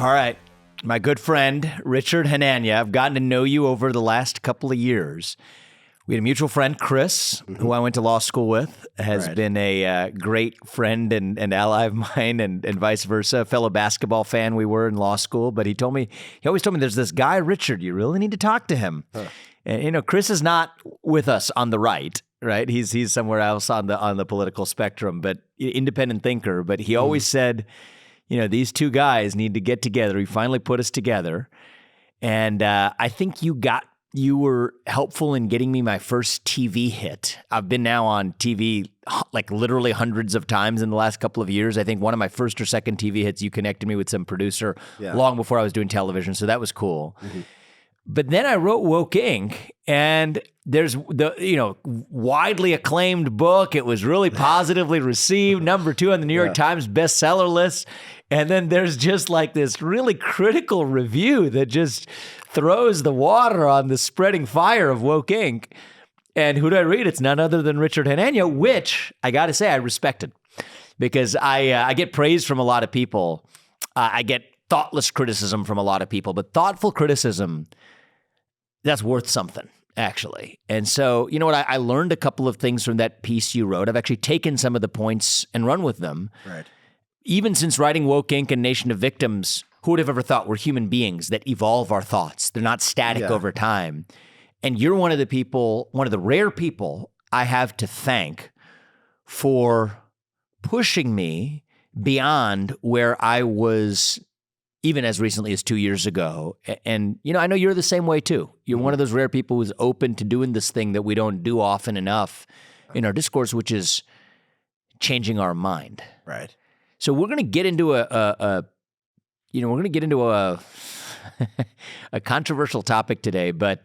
All right. My good friend, Richard Hanania, I've gotten to know you over the last couple of years. We had a mutual friend, Chris, who I went to law school with, has been a great friend and ally of mine and vice versa, a fellow basketball fan we were in law school. But he always told me, there's this guy, Richard, you really need to talk to him. And, Chris is not with us on the right, right? He's somewhere else on the political spectrum, but independent thinker. But he always said, these two guys need to get together. He finally put us together. And I think you were helpful in getting me my first TV hit. I've been now on TV like literally hundreds of times in the last couple of years. I think one of my first or second TV hits, you connected me with some producer long before I was doing television. So that was cool. But then I wrote Woke Inc. and there's the widely acclaimed book. It was really positively received, number 2 on the New York Times bestseller list. And then there's just like this really critical review that just throws the water on the spreading fire of Woke Inc. And who do I read? It's none other than Richard Hanania, which I got to say I respected because I get praise from a lot of people. I get thoughtless criticism from a lot of people, but thoughtful criticism, that's worth something, actually. And so, you know what? I learned a couple of things from that piece you wrote. I've actually taken some of the points and run with them. Right. Even since writing Woke Inc. and Nation of Victims, who would have ever thought we're human beings that evolve our thoughts? They're not static over time. And you're one of the rare people I have to thank for pushing me beyond where I was even as recently as 2 years ago. And, I know you're the same way too. You're one of those rare people who's open to doing this thing that we don't do often enough in our discourse, which is changing our mind. Right. So we're going to get into a controversial topic today. But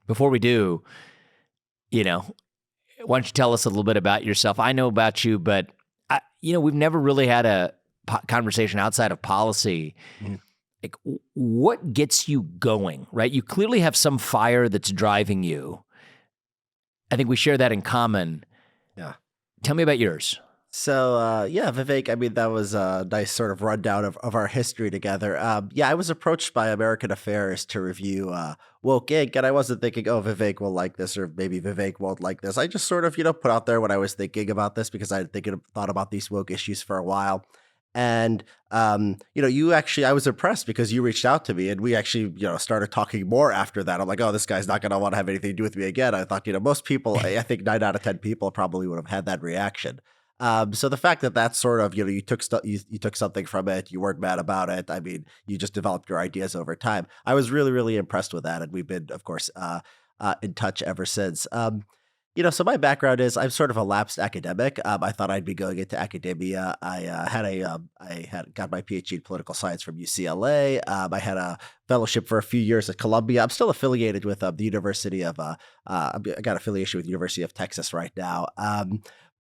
before we do, why don't you tell us a little bit about yourself? I know about you, but we've never really had a conversation outside of policy. Like, what gets you going? Right? You clearly have some fire that's driving you. I think we share that in common. Yeah. Tell me about yours. So, Vivek, I mean, that was a nice sort of rundown of our history together. I was approached by American Affairs to review Woke Inc., and I wasn't thinking, oh, Vivek will like this, or maybe Vivek won't like this. I just sort of, put out there what I was thinking about this because I had thought about these woke issues for a while. And, I was impressed because you reached out to me and we actually, started talking more after that. I'm like, oh, this guy's not going to want to have anything to do with me again. I thought, most people, I think 9 out of 10 people probably would have had that reaction. So the fact that that's sort of, you took you took something from it, you weren't mad about it. I mean, you just developed your ideas over time. I was really, really impressed with that. And we've been, of course, in touch ever since. So my background is I'm sort of a lapsed academic. I thought I'd be going into academia. I got my PhD in political science from UCLA. I had a fellowship for a few years at Columbia. I'm still affiliated with the University of, I got affiliation with the University of Texas right now.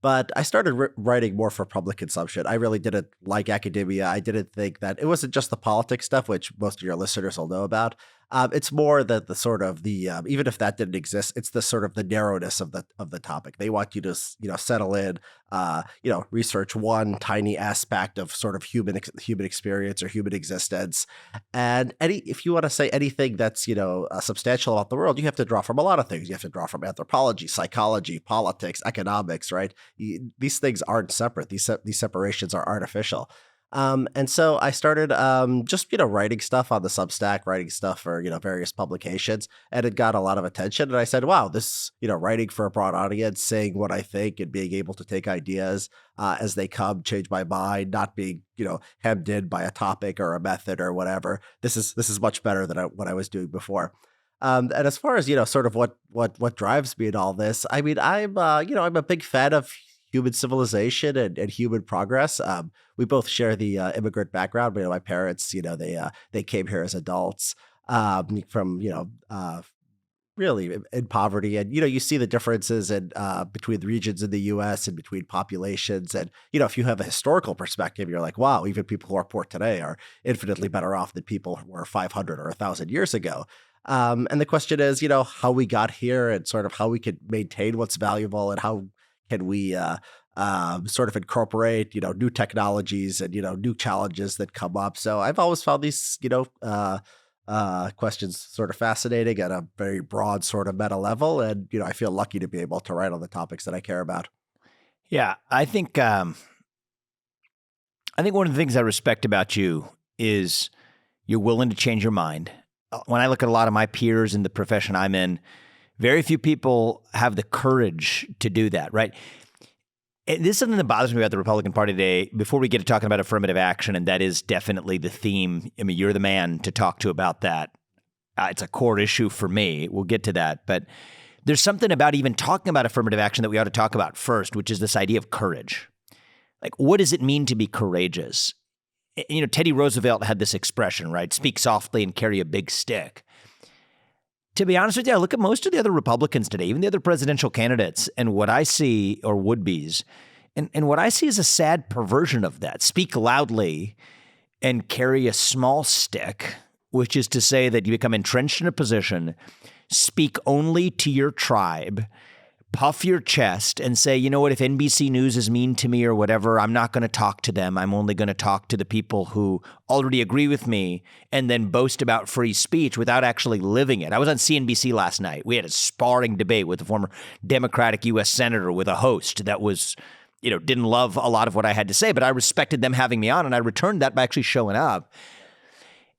But I started writing more for public consumption. I really didn't like academia. I didn't think that it wasn't just the politics stuff, which most of your listeners will know about. It's more that the sort of even if that didn't exist, it's the sort of the narrowness of the topic. They want you to settle in, research one tiny aspect of sort of human experience or human existence, and if you want to say anything that's substantial about the world, you have to draw from a lot of things. You have to draw from anthropology, psychology, politics, economics. Right? These things aren't separate. These separations are artificial. And so I started just writing stuff on the Substack, writing stuff for various publications, and it got a lot of attention. And I said, wow, this writing for a broad audience, saying what I think, and being able to take ideas as they come, change my mind, not being hemmed in by a topic or a method or whatever. This is much better than what I was doing before. And as far as sort of what drives me in all this, I mean, I'm a big fan of human civilization and human progress. We both share the immigrant background. My parents, they came here as adults from really in poverty, and you see the differences in between the regions in the U.S. and between populations. And if you have a historical perspective, you're like, wow, even people who are poor today are infinitely better off than people who were 500 or 1,000 years ago. And the question is, how we got here and sort of how we could maintain what's valuable and how can we sort of incorporate, new technologies and, new challenges that come up. So I've always found these, questions sort of fascinating at a very broad sort of meta level. And, I feel lucky to be able to write on the topics that I care about. Yeah, I think one of the things I respect about you is you're willing to change your mind. When I look at a lot of my peers in the profession I'm in, very few people have the courage to do that, right? And this is something that bothers me about the Republican Party today, before we get to talking about affirmative action, and that is definitely the theme. I mean, you're the man to talk to about that. It's a core issue for me. We'll get to that. But there's something about even talking about affirmative action that we ought to talk about first, which is this idea of courage. Like, what does it mean to be courageous? Teddy Roosevelt had this expression, right? Speak softly and carry a big stick. To be honest with you, I look at most of the other Republicans today, even the other presidential candidates, and what I see, or would-bes, and what I see is a sad perversion of that. Speak loudly and carry a small stick, which is to say that you become entrenched in a position, speak only to your tribe, puff your chest and say, you know what, if NBC News is mean to me or whatever, I'm not going to talk to them. I'm only going to talk to the people who already agree with me, and then boast about free speech without actually living it. I was on CNBC last night. We had a sparring debate with a former Democratic U.S. senator with a host that was, didn't love a lot of what I had to say, but I respected them having me on, and I returned that by actually showing up.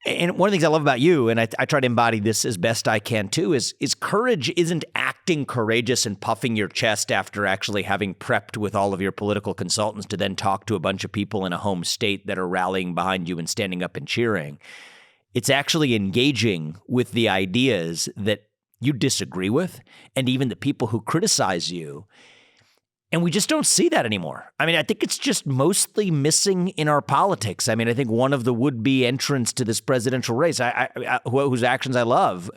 And one of the things I love about you, and I try to embody this as best I can too, is courage isn't acting courageous and puffing your chest after actually having prepped with all of your political consultants to then talk to a bunch of people in a home state that are rallying behind you and standing up and cheering. It's actually engaging with the ideas that you disagree with, and even the people who criticize you. And we just don't see that anymore. I mean, I think it's just mostly missing in our politics. I mean, I think one of the would-be entrants to this presidential race, whose actions I love,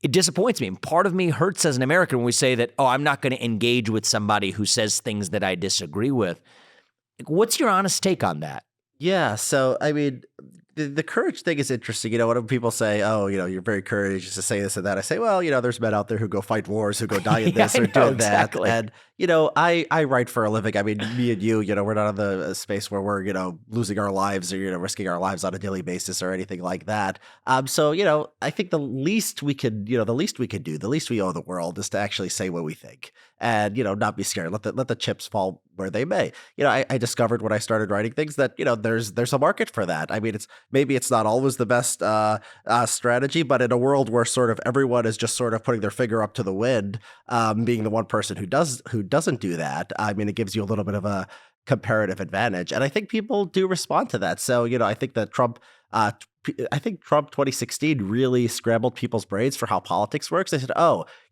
it disappoints me. And part of me hurts as an American when we say that, I'm not going to engage with somebody who says things that I disagree with. What's your honest take on that? Yeah. So, I mean, the courage thing is interesting. When people say, you're very courageous to say this and that, I say, well, there's men out there who go fight wars, who go die in this or do exactly. that. And, I write for a living. I mean, me and you, we're not in the space where we're, losing our lives or, risking our lives on a daily basis or anything like that. So, I think the least we could do, the least we owe the world is to actually say what we think and, not be scared. Let the chips fall where they may. I discovered when I started writing things that, there's a market for that. I mean, maybe it's not always the best strategy, but in a world where sort of everyone is just sort of putting their finger up to the wind, being the one person who doesn't do that, I mean, it gives you a little bit of a comparative advantage. And I think people do respond to that. So, I think that Trump 2016 really scrambled people's brains for how politics works. They said,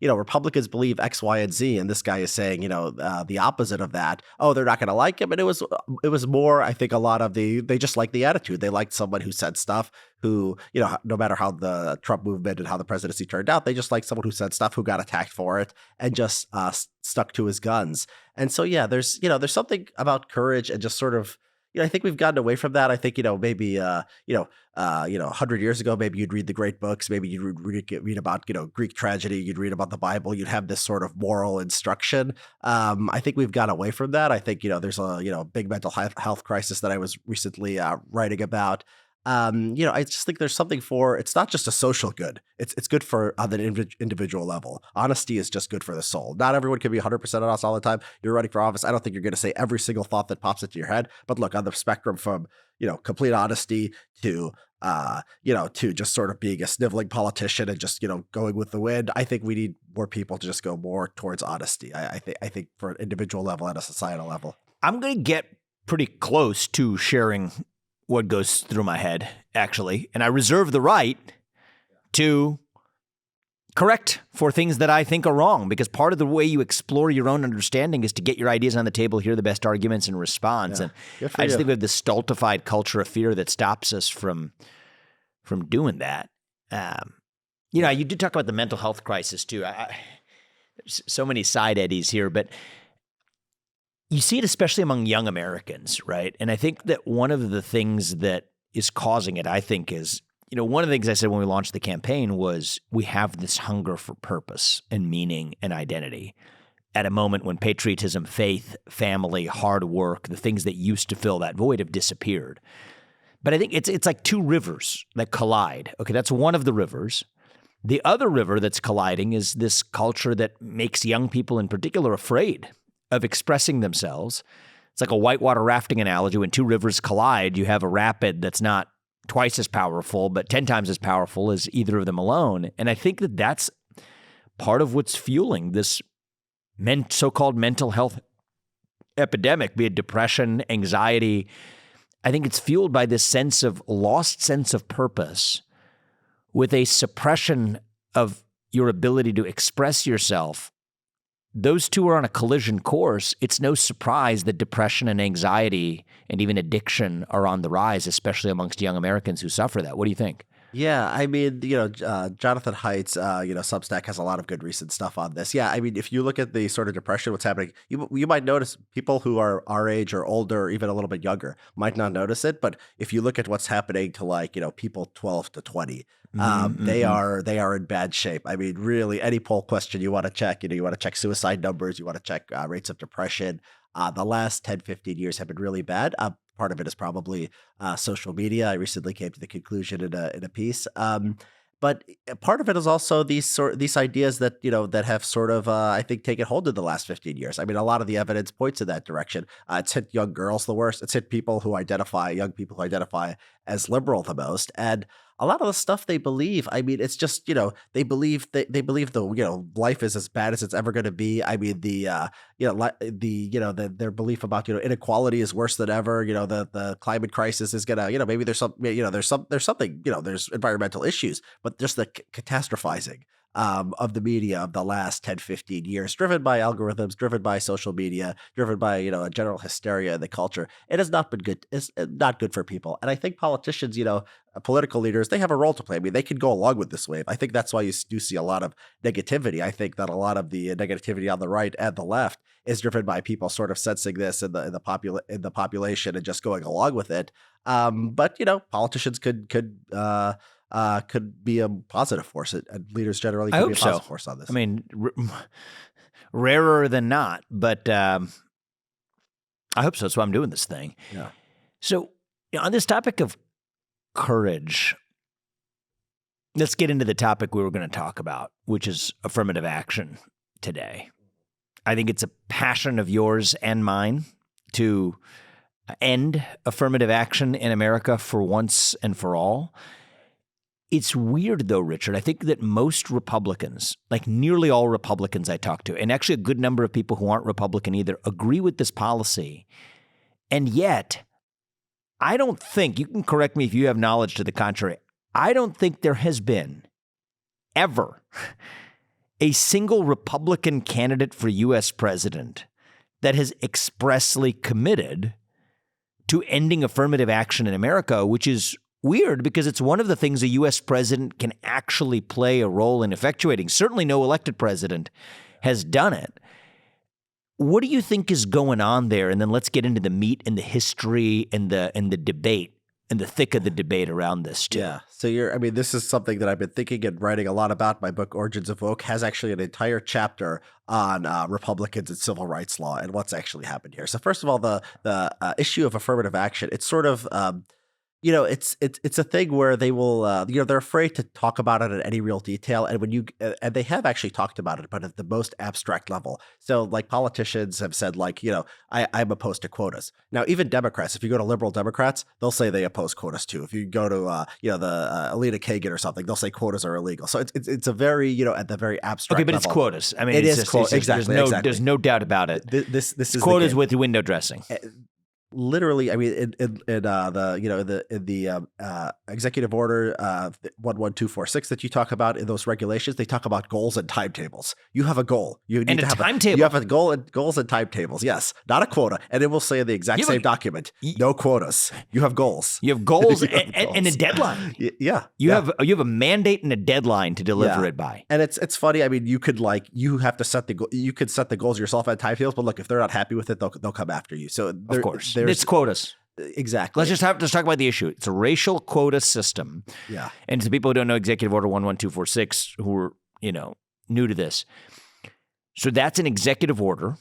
Republicans believe X, Y, and Z, and this guy is saying, the opposite of that. Oh, they're not going to like him. And it was more, I think, a lot of they just liked the attitude. They liked someone who said stuff, who, no matter how the Trump movement and how the presidency turned out, they just liked someone who said stuff, who got attacked for it, and just stuck to his guns. And so, yeah, there's something about courage and just sort of, I think we've gotten away from that. I think, maybe, 100 years ago, maybe you'd read the great books. Maybe you'd read about, Greek tragedy. You'd read about the Bible. You'd have this sort of moral instruction. I think we've gone away from that. I think, there's a, big mental health crisis that I was recently writing about. I just think there's something it's not just a social good. It's good for on the individual level. Honesty is just good for the soul. Not everyone can be 100% honest all the time. You're running for office. I don't think you're going to say every single thought that pops into your head. But look, on the spectrum from, complete honesty to, to just sort of being a sniveling politician and just, going with the wind, I think we need more people to just go more towards honesty. I think for an individual level and a societal level. I'm going to get pretty close to sharing what goes through my head, actually. And I reserve the right to correct for things that I think are wrong, because part of the way you explore your own understanding is to get your ideas on the table, hear the best arguments, and respond. Yeah. And I just think we have this stultified culture of fear that stops us from doing that. You did talk about the mental health crisis, too. There's so many side eddies here, but you see it especially among young Americans, right? And I think that one of the things that is causing it, I think, is, one of the things I said when we launched the campaign was we have this hunger for purpose and meaning and identity. at a moment when patriotism, faith, family, hard work, the things that used to fill that void have disappeared. But I think it's like two rivers that collide. Okay, that's one of the rivers. The other river that's colliding is this culture that makes young people in particular afraid of expressing themselves. It's like a whitewater rafting analogy. When two rivers collide, you have a rapid that's not twice as powerful, but 10 times as powerful as either of them alone. And I think that that's part of what's fueling this so-called mental health epidemic, be it depression, anxiety. I think it's fueled by this lost sense of purpose with a suppression of your ability to express yourself. Those two are on a collision course. It's no surprise that depression and anxiety and even addiction are on the rise, especially amongst young Americans who suffer that. What do you think? Yeah, I mean, Jonathan Haidt's, Substack has a lot of good recent stuff on this. Yeah, I mean, if you look at the sort of depression, what's happening, you might notice people who are our age or older, or even a little bit younger, might not notice it. But if you look at what's happening to people 12 to 20, they are in bad shape. I mean, really, any poll question you want to check, you want to check suicide numbers, you want to check rates of depression. The last 10, 15 years have been really bad. Part of it is probably social media. I recently came to the conclusion in a piece. But part of it is also these ideas that, that have sort of, I think, taken hold in the last 15 years. I mean, a lot of the evidence points in that direction. It's hit young girls the worst. It's hit young people who identify as liberal the most. And a lot of the stuff they believe, I mean, it's just, they believe the, life is as bad as it's ever going to be. I mean, their belief about, inequality is worse than ever. The climate crisis is going to, maybe there's something, there's environmental issues, but just the catastrophizing of the media of the last 10, 15 years, driven by algorithms, driven by social media, driven by, a general hysteria in the culture. It has not been good. It's not good for people. And I think politicians, political leaders, they have a role to play. I mean, they can go along with this wave. I think that's why you do see a lot of negativity. I think that a lot of the negativity on the right and the left is driven by people sort of sensing this in the population and just going along with it. But politicians could be a positive force, and leaders generally could be a positive force on this. I mean, rarer than not, but I hope so. That's why I'm doing this thing. Yeah. So on this topic of courage, let's get into the topic we were going to talk about, which is affirmative action today. I think it's a passion of yours and mine to end affirmative action in America for once and for all. It's weird, though, Richard. I think that most Republicans, like nearly all Republicans I talk to, and actually a good number of people who aren't Republican either, agree with this policy. And yet, I don't think, you can correct me if you have knowledge to the contrary, I don't think there has been ever a single Republican candidate for U.S. president that has expressly committed to ending affirmative action in America, which is weird because it's one of the things a U.S. president can actually play a role in effectuating. Certainly no elected president has done it. What do you think is going on there? And then let's get into the meat and the history and the debate and the thick of the debate around this too. Yeah. So this is something that I've been thinking and writing a lot about. My book, Origins of Woke, has actually an entire chapter on Republicans and civil rights law and what's actually happened here. So first of all, the issue of affirmative action, it's sort of it's a thing where they will, they're afraid to talk about it in any real detail. And and they have actually talked about it, but at the most abstract level. So like politicians have said, I'm opposed to quotas. Now, even Democrats, if you go to liberal Democrats, they'll say they oppose quotas too. If you go to, the Alina Kagan or something, they'll say quotas are illegal. So it's a very, at the very abstract level. Okay, but level. It's quotas. I mean, it is quotas. Exactly. There's no doubt about it. This is quotas with window dressing. Literally, I mean, in the executive order 11246 that you talk about in those regulations, they talk about goals and timetables. You have a goal. You need to have timetable. You have a goal and goals and timetables. Yes, not a quota. And it will say in the exact same document, no quotas. You have goals. You have goals and a deadline. Yeah. You have a mandate and a deadline to deliver it by. And it's funny. I mean, you could you have to set you could set the goals yourself at timetables, but look, if they're not happy with it, they'll come after you. So of course. It's quotas. Exactly. Let's talk about the issue. It's a racial quota system. Yeah. And to people who don't know Executive Order 11246, who are, new to this, So that's an executive order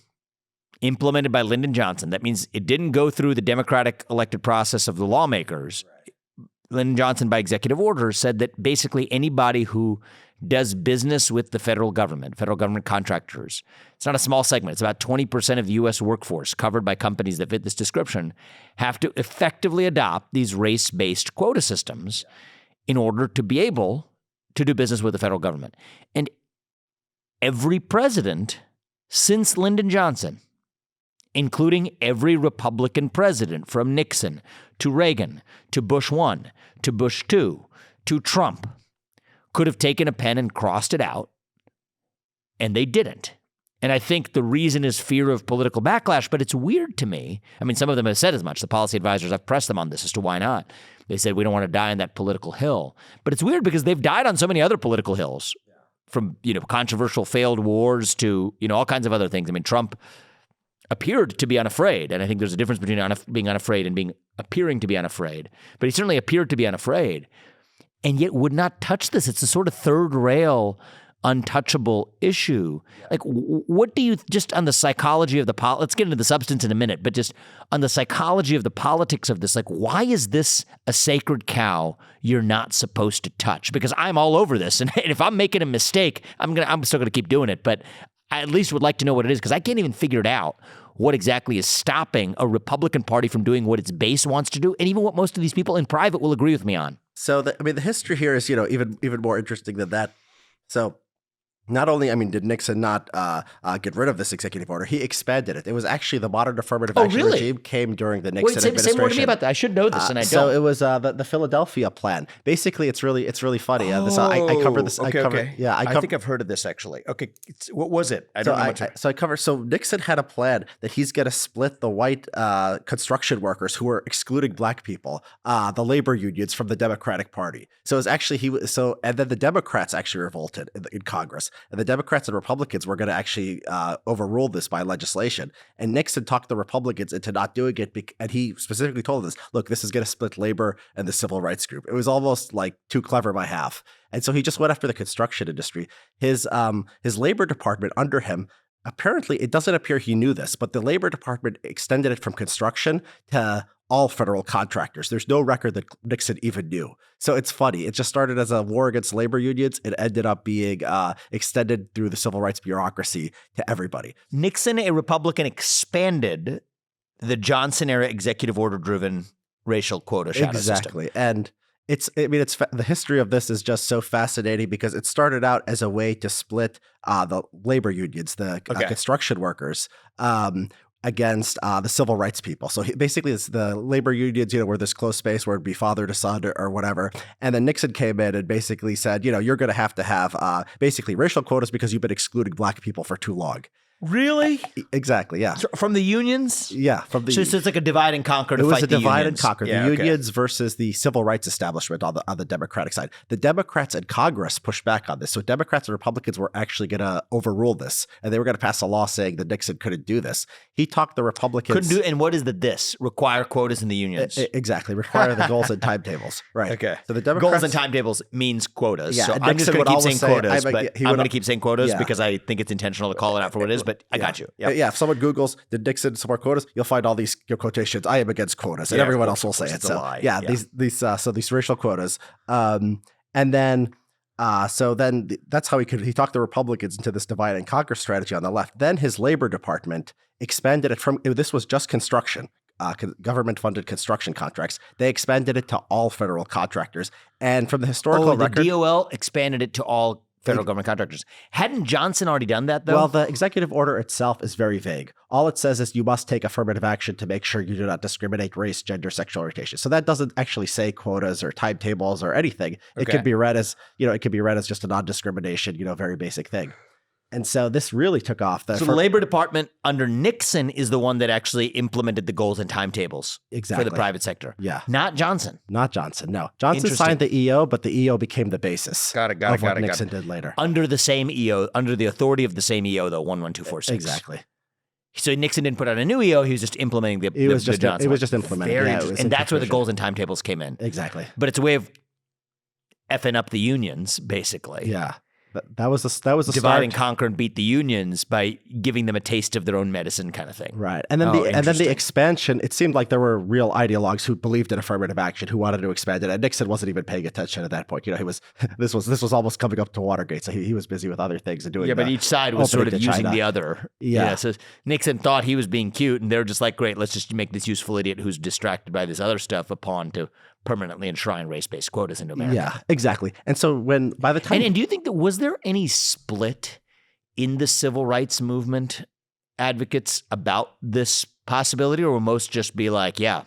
implemented by Lyndon Johnson. That means it didn't go through the democratic elected process of the lawmakers. Right. Lyndon Johnson, by executive order, said that basically anybody who does business with the federal government contractors, it's not a small segment, it's about 20% of the U.S. workforce covered by companies that fit this description, have to effectively adopt these race-based quota systems in order to be able to do business with the federal government. And every president since Lyndon Johnson, including every Republican president from Nixon to Reagan to Bush 1 to Bush 2 to Trump, could have taken a pen and crossed it out, and they didn't. And I think the reason is fear of political backlash, but it's weird to me. I mean, some of them have said as much. The policy advisors, I've pressed them on this as to why not. They said, we don't want to die on that political hill. But it's weird because they've died on so many other political hills, from, controversial failed wars to, all kinds of other things. I mean, Trump appeared to be unafraid, and I think there's a difference between being unafraid and appearing to be unafraid. But he certainly appeared to be unafraid, and yet would not touch this. It's a sort of third rail, untouchable issue. Like, what do you, just on the psychology of let's get into the substance in a minute, but just on the psychology of the politics of this, like, why is this a sacred cow you're not supposed to touch? Because I'm all over this, and if I'm making a mistake, I'm still gonna keep doing it, but I at least would like to know what it is, because I can't even figure it out. What exactly is stopping a Republican Party from doing what its base wants to do, and even what most of these people in private will agree with me on? So, the history here is, even more interesting than that. So, not only, did Nixon not get rid of this executive order, he expanded it. It was actually the modern affirmative action regime came during the Nixon administration. Say more to me about that. I should know this, and I don't. So it was the Philadelphia plan. Basically, it's really funny. I cover this. Okay. Yeah, I think I've heard of this actually. Okay, what was it? I don't know much. So Nixon had a plan that he's going to split the white construction workers who were excluding black people, the labor unions, from the Democratic Party. So it was actually and then the Democrats actually revolted in Congress. And the Democrats and Republicans were going to actually overrule this by legislation. And Nixon talked the Republicans into not doing it. And he specifically told us, look, this is going to split labor and the civil rights group. It was almost like too clever by half. And so he just went after the construction industry. His labor department under him, apparently, it doesn't appear he knew this, but the Labor Department extended it from construction to all federal contractors. There's no record that Nixon even knew. So it's funny. It just started as a war against labor unions. It ended up being extended through the civil rights bureaucracy to everybody. Nixon, a Republican, expanded the Johnson-era executive order-driven racial quota shadow system. Exactly. And the history of this is just so fascinating because it started out as a way to split the labor unions, the construction workers, against the civil rights people. So basically, it's the labor unions, were this close space where it'd be father to son or whatever. And then Nixon came in and basically said, you're going to have basically racial quotas because you've been excluding black people for too long. Really? Exactly, yeah. So from the unions? Yeah. So it's like a divide and conquer to fight the unions. It was a divide and conquer. The unions versus the civil rights establishment on the Democratic side. The Democrats in Congress pushed back on this. So Democrats and Republicans were actually going to overrule this. And they were going to pass a law saying that Nixon couldn't do this. He talked the Republicans. Couldn't do, and what is this? Require quotas in the unions. Exactly. Require the goals and timetables. Right. Okay. So the Democrats. Goals and timetables means quotas. Yeah, so I'm just going to keep saying quotas, but I'm going to keep saying quotas yeah. because I think it's intentional to call it out for what it is, but I got you. Yep. Yeah, if someone Googles, did Nixon support quotas, you'll find all these quotations. I am against quotas, and everyone else will say it. So, these racial quotas. And then that's how he talked the Republicans into this divide and conquer strategy on the left. Then his Labor Department expanded it this was just construction. Government-funded construction contracts. They expanded it to all federal contractors. And from the historical record... the DOL expanded it to all federal government contractors. Hadn't Johnson already done that, though? Well, the executive order itself is very vague. All it says is you must take affirmative action to make sure you do not discriminate race, gender, sexual orientation. So that doesn't actually say quotas or timetables or anything. It could be read as, just a non-discrimination, very basic thing. And so this really took off. So the Labor Department under Nixon is the one that actually implemented the goals and timetables for the private sector. Yeah. Not Johnson. Not Johnson, no. Johnson signed the EO, but the EO became the basis of what Nixon did later. Under the same EO, under the authority of the same EO, though, 11246. Exactly. So Nixon didn't put out a new EO, he was just implementing the Johnson. It was just implementing. And that's where the goals and timetables came in. Exactly. But it's a way of effing up the unions, basically. Yeah. That was the divide and start. conquer and beat the unions by giving them a taste of their own medicine kind of thing. Right. And then the expansion, it seemed like there were real ideologues who believed in affirmative action, who wanted to expand it. And Nixon wasn't even paying attention at that point. You know, this was almost coming up to Watergate. So he was busy with other things and doing. Yeah, but each side was sort of using the other. Yeah. So Nixon thought he was being cute, and they're just like, great, let's just make this useful idiot who's distracted by this other stuff a pawn to permanently enshrine race-based quotas into America. Yeah, exactly. And so by the time... And do you think that, was there any split in the civil rights movement advocates about this possibility, or will most just be like, yeah,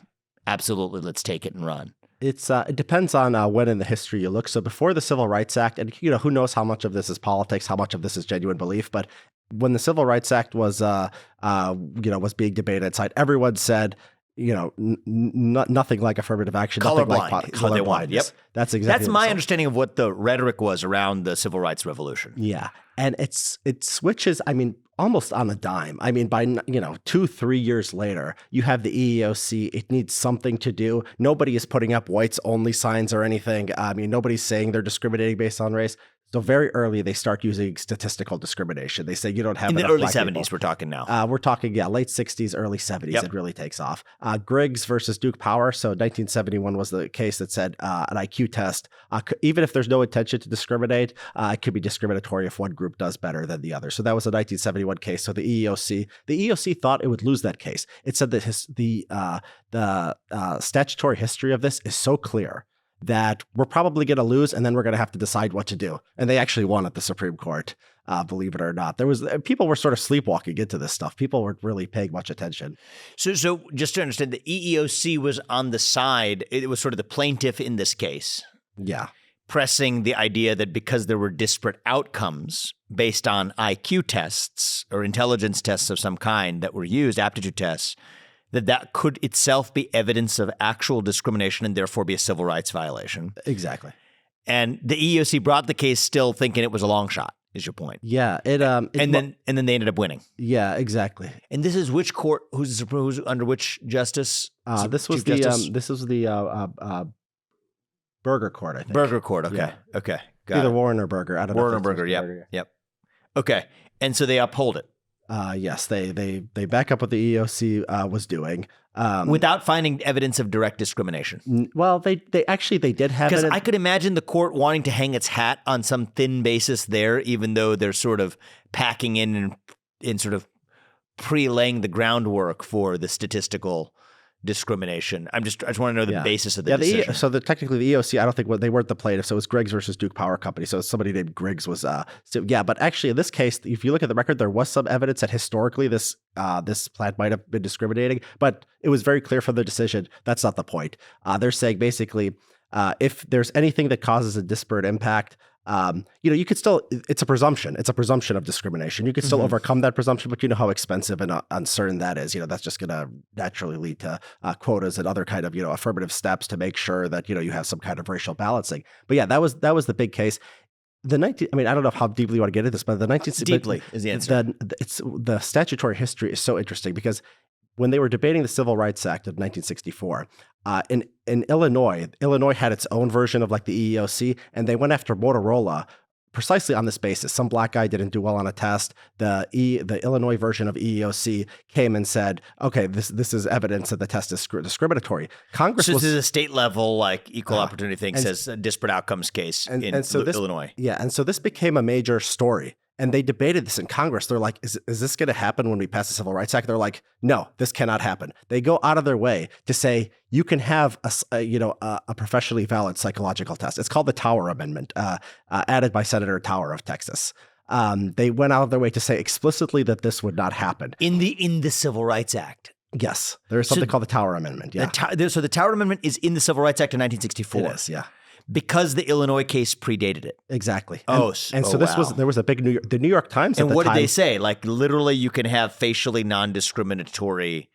absolutely, let's take it and run? It depends on when in the history you look. So before the Civil Rights Act, and you know, who knows how much of this is politics, how much of this is genuine belief, but when the Civil Rights Act was being debated inside, everyone said, you know, nothing like affirmative action. Colorblind. Colorblind. Yep. That's exactly. That's my understanding of what the rhetoric was around the Civil Rights Revolution. Yeah. And it switches, I mean, almost on a dime. I mean, by 2-3 years later, you have the EEOC. It needs something to do. Nobody is putting up whites only signs or anything. I mean, nobody's saying they're discriminating based on race. So very early, they start using statistical discrimination. They say you don't have in enough the early black 70s. people. We're talking now. We're talking late 60s, early 70s. Yep. It really takes off. Griggs versus Duke Power. So 1971 was the case that said an IQ test, even if there's no intention to discriminate, it could be discriminatory if one group does better than the other. So that was a 1971 case. So the EEOC thought it would lose that case. It said that the statutory history of this is so clear that we're probably going to lose, and then we're going to have to decide what to do. And they actually won at the Supreme Court, believe it or not. People were sort of sleepwalking into this stuff. People weren't really paying much attention. So just to understand, the EEOC was on the side. It was sort of the plaintiff in this case. Yeah. Pressing the idea that because there were disparate outcomes based on IQ tests or intelligence tests of some kind that were used, aptitude tests, that could itself be evidence of actual discrimination and therefore be a civil rights violation. Exactly. And the EEOC brought the case still thinking it was a long shot, is your point. Yeah. And then they ended up winning. Yeah, exactly. And this is which court, who's under which justice? This was the Burger Court, I think. Burger Court, okay. Yeah. Okay. Got Either it. Warren or Burger. I don't know. Warren or Burger, yep. Okay. And so they uphold it. Yes, they back up what the EEOC was doing without finding evidence of direct discrimination. Well, they did have it. Because I could imagine the court wanting to hang its hat on some thin basis there, even though they're sort of packing in sort of pre-laying the groundwork for the statistical discrimination. I just want to know the basis of the decision. So technically the EEOC, I don't think they weren't the plaintiff. So it was Griggs versus Duke Power Company. So somebody named Griggs was but actually in this case, if you look at the record, there was some evidence that historically this plant might have been discriminating, but it was very clear from the decision that's not the point. They're saying basically if there's anything that causes a disparate impact, you could still, it's a presumption of discrimination. You could still overcome that presumption, but you know how expensive and uncertain that is. That's just going to naturally lead to quotas and other kind of, affirmative steps to make sure that, you have some kind of racial balancing. But yeah, that was the big case. I don't know how deeply you want to get into this, but the 1960s. Deeply is the answer. The statutory history is so interesting because when they were debating the Civil Rights Act of 1964, in Illinois had its own version of like the EEOC, and they went after Motorola precisely on this basis. Some black guy didn't do well on a test. The Illinois version of EEOC came and said, okay, this is evidence that the test is discriminatory. Congress this is a state level like equal opportunity thing, says a disparate outcomes case in Illinois. Yeah, and so this became a major story. And they debated this in Congress. They're like, is this going to happen when we pass the Civil Rights Act? They're like, no, this cannot happen. They go out of their way to say you can have a professionally valid psychological test. It's called the Tower Amendment, added by Senator Tower of Texas. They went out of their way to say explicitly that this would not happen in the Civil Rights Act. Yes, there is something called the Tower Amendment. Yeah, so the Tower Amendment is in the Civil Rights Act of 1964. It is, yeah. Because the Illinois case predated it. Exactly. There was a big the New York Times. And what did they say? Like literally, you can have facially non-discriminatory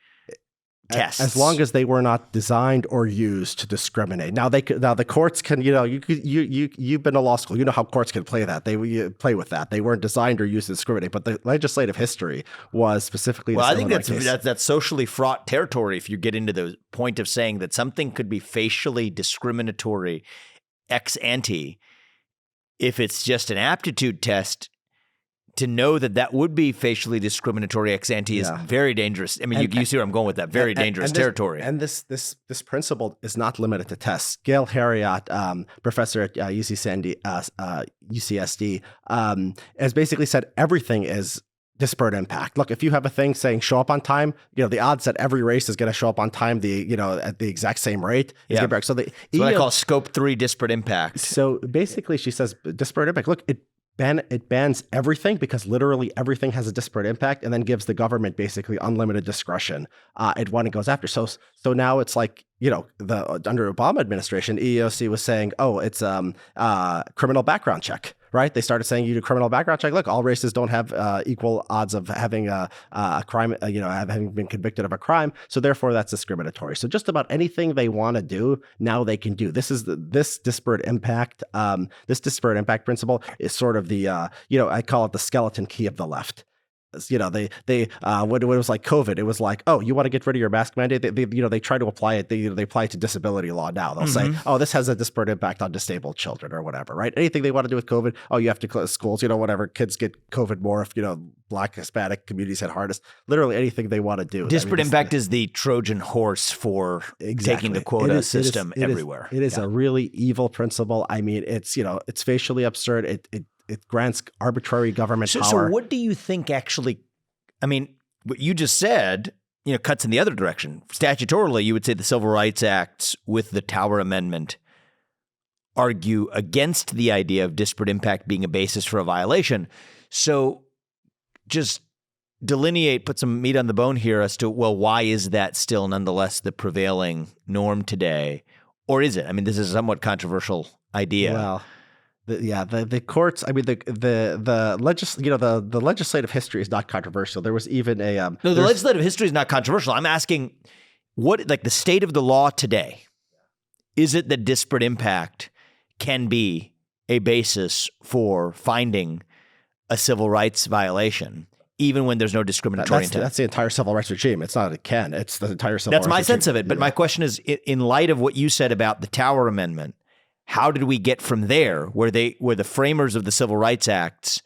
tests as long as they were not designed or used to discriminate. Now the courts can. You've been to law school. You know how courts can play that. They play with that. They weren't designed or used to discriminate. But the legislative history was specifically. Well, I think that's socially fraught territory. If you get into the point of saying that something could be facially discriminatory ex ante, if it's just an aptitude test, to know that that would be facially discriminatory ex ante is very dangerous. I mean, you see where I'm going with that. Very dangerous territory. And this principle is not limited to tests. Gail Harriot, professor at UCSD, has basically said everything is disparate impact. Look, if you have a thing saying show up on time, the odds that every race is going to show up on time, at the exact same rate. Yeah. So what I call scope 3 disparate impact. So basically, she says disparate impact. Look, it bans everything because literally everything has a disparate impact, and then gives the government basically unlimited discretion at what it goes after. So now it's like, under Obama administration, EEOC was saying, it's criminal background check, right? They started saying you do criminal background check. Look, all races don't have equal odds of having a crime, having been convicted of a crime. So therefore, that's discriminatory. So just about anything they want to do, now they can do. This is this disparate impact. This disparate impact principle is sort of the, I call it the skeleton key of the left. When it was like COVID, it was like, oh, you want to get rid of your mask mandate? They try to apply it. They apply it to disability law now. They'll say, oh, this has a disparate impact on disabled children or whatever, right? Anything they want to do with COVID, oh, you have to close schools, whatever. Kids get COVID more if, Black, Hispanic communities hit hardest. Literally anything they want to do. Disparate impact is the Trojan horse for taking the quota system everywhere. It is a really evil principle. I mean, it's facially absurd. It grants arbitrary government power. So what do you think actually, I mean, what you just said, cuts in the other direction. Statutorily, you would say the Civil Rights Acts with the Tower Amendment argue against the idea of disparate impact being a basis for a violation. So just delineate, put some meat on the bone here as to, well, why is that still nonetheless the prevailing norm today? Or is it? I mean, this is a somewhat controversial idea. Well, the courts. I mean, the legislative history is not controversial. There was even a no. The legislative history is not controversial. I'm asking, what the state of the law today? Is it that disparate impact can be a basis for finding a civil rights violation, even when there's no discriminatory intent? That's the entire civil rights regime. It's not a can. It's the entire civil rights regime. That's my sense of it. But my question is, in light of what you said about the Tower Amendment, how did we get from there, where the framers of the Civil Rights Acts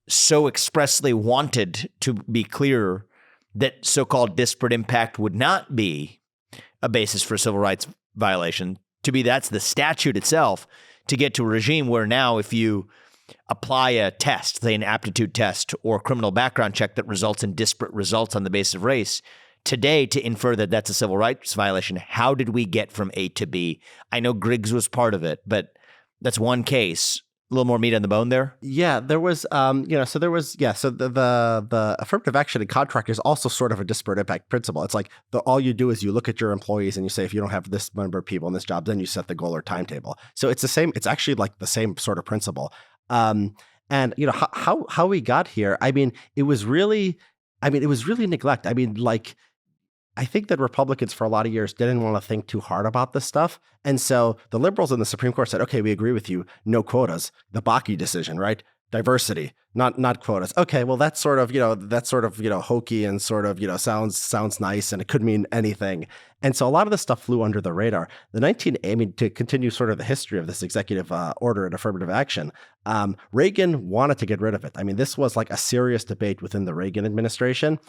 so expressly wanted to be clear that so-called disparate impact would not be a basis for a civil rights violation, to be that's the statute itself, to get to a regime where now if you apply a test, say an aptitude test or criminal background check that results in disparate results on the basis of race, today to infer that that's a civil rights violation, how did we get from A to B? I know Griggs was part of it, but that's one case. A little more meat on the bone there? Yeah, there was, so the affirmative action in contract is also sort of a disparate impact principle. It's like all you do is you look at your employees and you say, if you don't have this number of people in this job, then you set the goal or timetable. So it's the same. It's actually like the same sort of principle. And how we got here, it was really neglect. I think that Republicans for a lot of years didn't want to think too hard about this stuff. And so the liberals in the Supreme Court said, okay, we agree with you. No quotas. The Bakke decision, right? Diversity, not quotas. Okay, well, that's sort of hokey and sort of, sounds nice, and it could mean anything. And so a lot of this stuff flew under the radar. To continue sort of the history of this executive order and affirmative action, Reagan wanted to get rid of it. I mean, this was like a serious debate within the Reagan administration.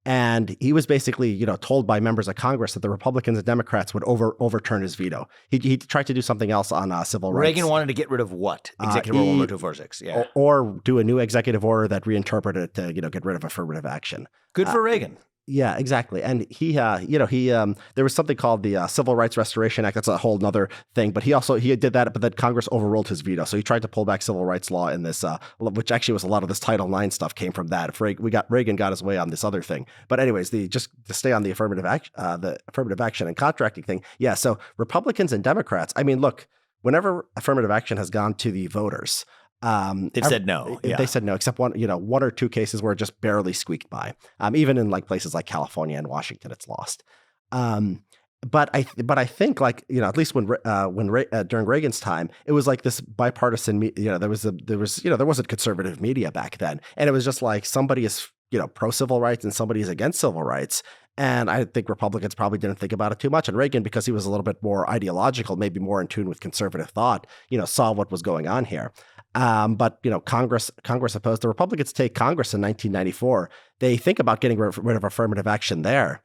And he was basically, told by members of Congress that the Republicans and Democrats would overturn his veto. He tried to do something else on civil rights. Reagan wanted to get rid of what? Executive Order 1246. Yeah. Or do a new executive order that reinterpreted it to, get rid of affirmative action. Good for Reagan. Yeah, exactly. And he there was something called the Civil Rights Restoration Act. That's a whole nother thing. But he did that, but then Congress overruled his veto. So he tried to pull back civil rights law in this, which actually was a lot of this Title IX stuff came from that. Reagan got his way on this other thing. But anyways, just to stay on the affirmative action and contracting thing. Yeah. So Republicans and Democrats. Look, whenever affirmative action has gone to the voters, they've said no. They said no, except one or two cases where it just barely squeaked by. Even in places like California and Washington, it's lost. But I think at least when during Reagan's time, it was like this bipartisan. There wasn't conservative media back then, and it was just like somebody is pro civil rights and somebody is against civil rights. And I think Republicans probably didn't think about it too much. And Reagan, because he was a little bit more ideological, maybe more in tune with conservative thought, saw what was going on here. But Congress opposed. The Republicans take Congress in 1994. They think about getting rid of affirmative action there.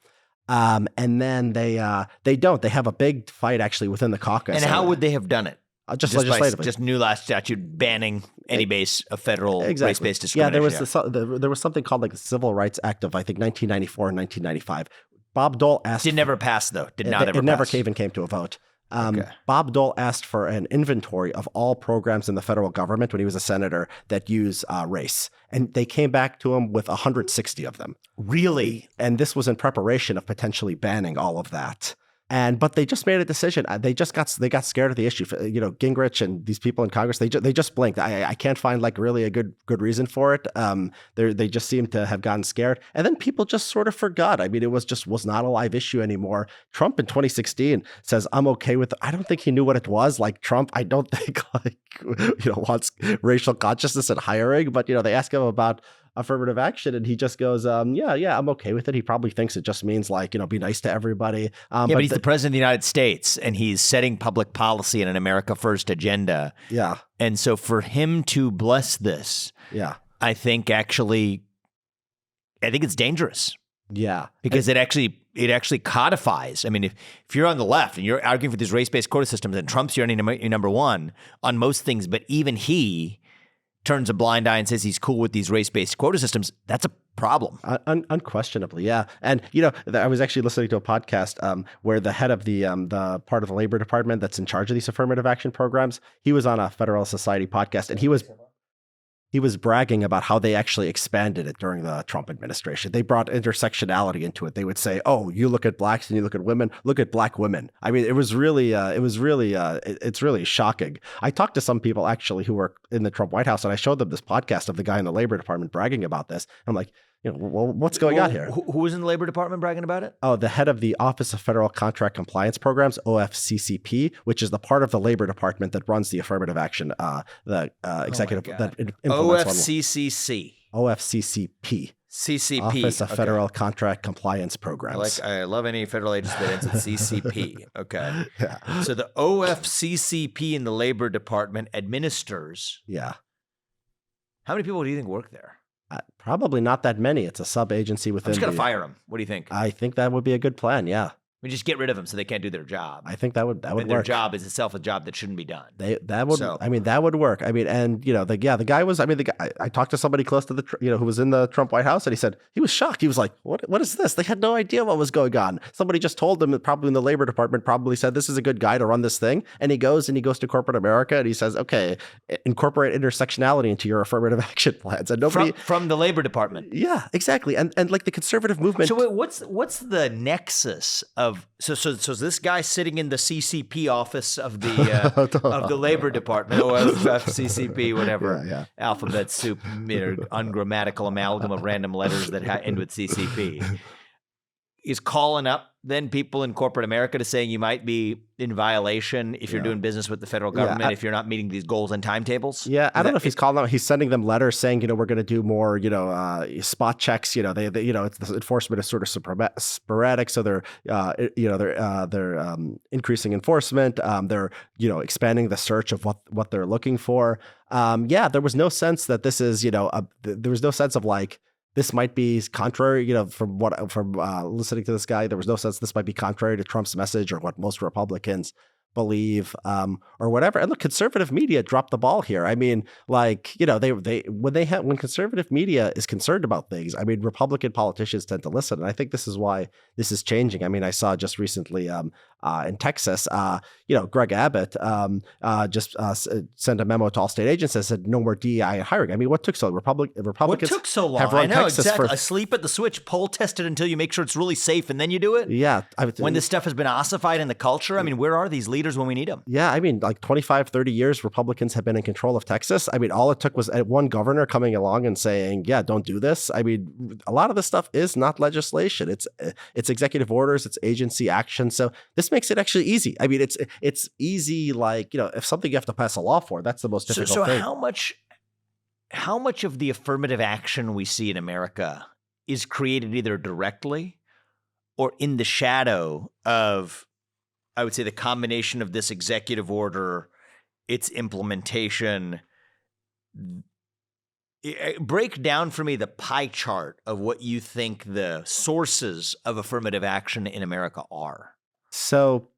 And then they don't. They have a big fight actually within the caucus. And how would they have done it? Just legislatively. Just new law statute banning any base of federal race-based discrimination. Yeah, there was something called like the Civil Rights Act of, I think, 1994 and 1995. Bob Dole asked. Did never pass, though. Did not ever pass. It never even came to a vote. Bob Dole asked for an inventory of all programs in the federal government when he was a senator that use race. And they came back to him with 160 of them. Really? And this was in preparation of potentially banning all of that. But they just made a decision. They got scared of the issue. Gingrich and these people in Congress, they just blinked. I can't find like really a good reason for it. They just seem to have gotten scared, and then people just sort of forgot. I mean, it was not a live issue anymore. Trump in 2016 says, "I'm okay with it." I don't think he knew what it was. Like Trump, I don't think wants racial consciousness in hiring. But they ask him about affirmative action, and he just goes, yeah, I'm okay with it. He probably thinks it just means like, be nice to everybody. But he's the president of the United States, and he's setting public policy in an America First agenda. Yeah. And so for him to bless this, I think it's dangerous. Yeah. Because it actually codifies. I mean, if you're on the left and you're arguing for these race-based quota systems, and Trump's your number one on most things, but even he turns a blind eye and says he's cool with these race-based quota systems, that's a problem. Unquestionably, yeah. And, I was actually listening to a podcast where the head of the part of the Labor Department that's in charge of these affirmative action programs, he was on a Federalist Society podcast, and he was bragging about how they actually expanded it during the Trump administration. They brought intersectionality into it. They would say, "Oh, you look at blacks and you look at women. Look at black women." I mean, it's really shocking. I talked to some people actually who were in the Trump White House, and I showed them this podcast of the guy in the Labor Department bragging about this. I'm like, well, what's going on here? Who was in the Labor Department bragging about it? Oh, the head of the Office of Federal Contract Compliance Programs, OFCCP, which is the part of the Labor Department that runs the affirmative action, executive that implements OFCCC. OFCCP. CCP. Office of Federal Contract Compliance Programs. I love any federal agency that ends with CCP. Okay. Yeah. So the OFCCP in the Labor Department administers. Yeah. How many people do you think work there? Probably not that many. It's a sub-agency within. I'm just going to fire them. What do you think? I think that would be a good plan. Yeah. We just get rid of them so they can't do their job. I think that would work. Their job is itself a job that shouldn't be done. That would work. I mean, and the guy was. I mean, I talked to somebody close to the who was in the Trump White House, and he said he was shocked. He was like, "What is this?" They had no idea what was going on. Somebody just told him, probably in the Labor Department, probably said this is a good guy to run this thing. And he goes to corporate America, and he says, "Okay, incorporate intersectionality into your affirmative action plans." And nobody from the Labor Department. Yeah, exactly. And like the conservative movement. So what's the nexus of so this guy sitting in the CCP office of the of the Labor Department, OFCCP, whatever, alphabet soup, ungrammatical amalgam of random letters that end with CCP, is calling up then people in corporate America to saying you might be in violation if you're doing business with the federal government, if you're not meeting these goals and timetables. Yeah, I don't know if he's calling them. He's sending them letters saying, we're going to do more, spot checks. It's the enforcement is sort of sporadic, so they're increasing enforcement. They're expanding the search of what they're looking for. There was no sense that this is there was no sense of like, this might be contrary, from listening to this guy, there was no sense this might be contrary to Trump's message or what most Republicans believe, or whatever. And look, conservative media dropped the ball here. I mean, like, when conservative media is concerned about things, I mean, Republican politicians tend to listen. And I think this is why this is changing. I mean, I saw just recently in Texas, Greg Abbott just sent a memo to all state agents that said no more DEI hiring. I mean, what took so long? Republicans what took so long? Have run I know, Texas exactly. Asleep at the switch, poll test it until you make sure it's really safe, and then you do it? Yeah. When this stuff has been ossified in the culture, I mean, where are these leaders when we need them? Yeah, I mean, like 25, 30 years, Republicans have been in control of Texas. I mean, all it took was one governor coming along and saying, yeah, don't do this. I mean, a lot of this stuff is not legislation. It's executive orders, it's agency action. So this makes it actually easy. I mean, it's easy, like, if something you have to pass a law for, that's the most difficult thing. How much of the affirmative action we see in America is created either directly or in the shadow of, I would say, the combination of this executive order, its implementation. Break down for me the pie chart of what you think the sources of affirmative action in America are. So,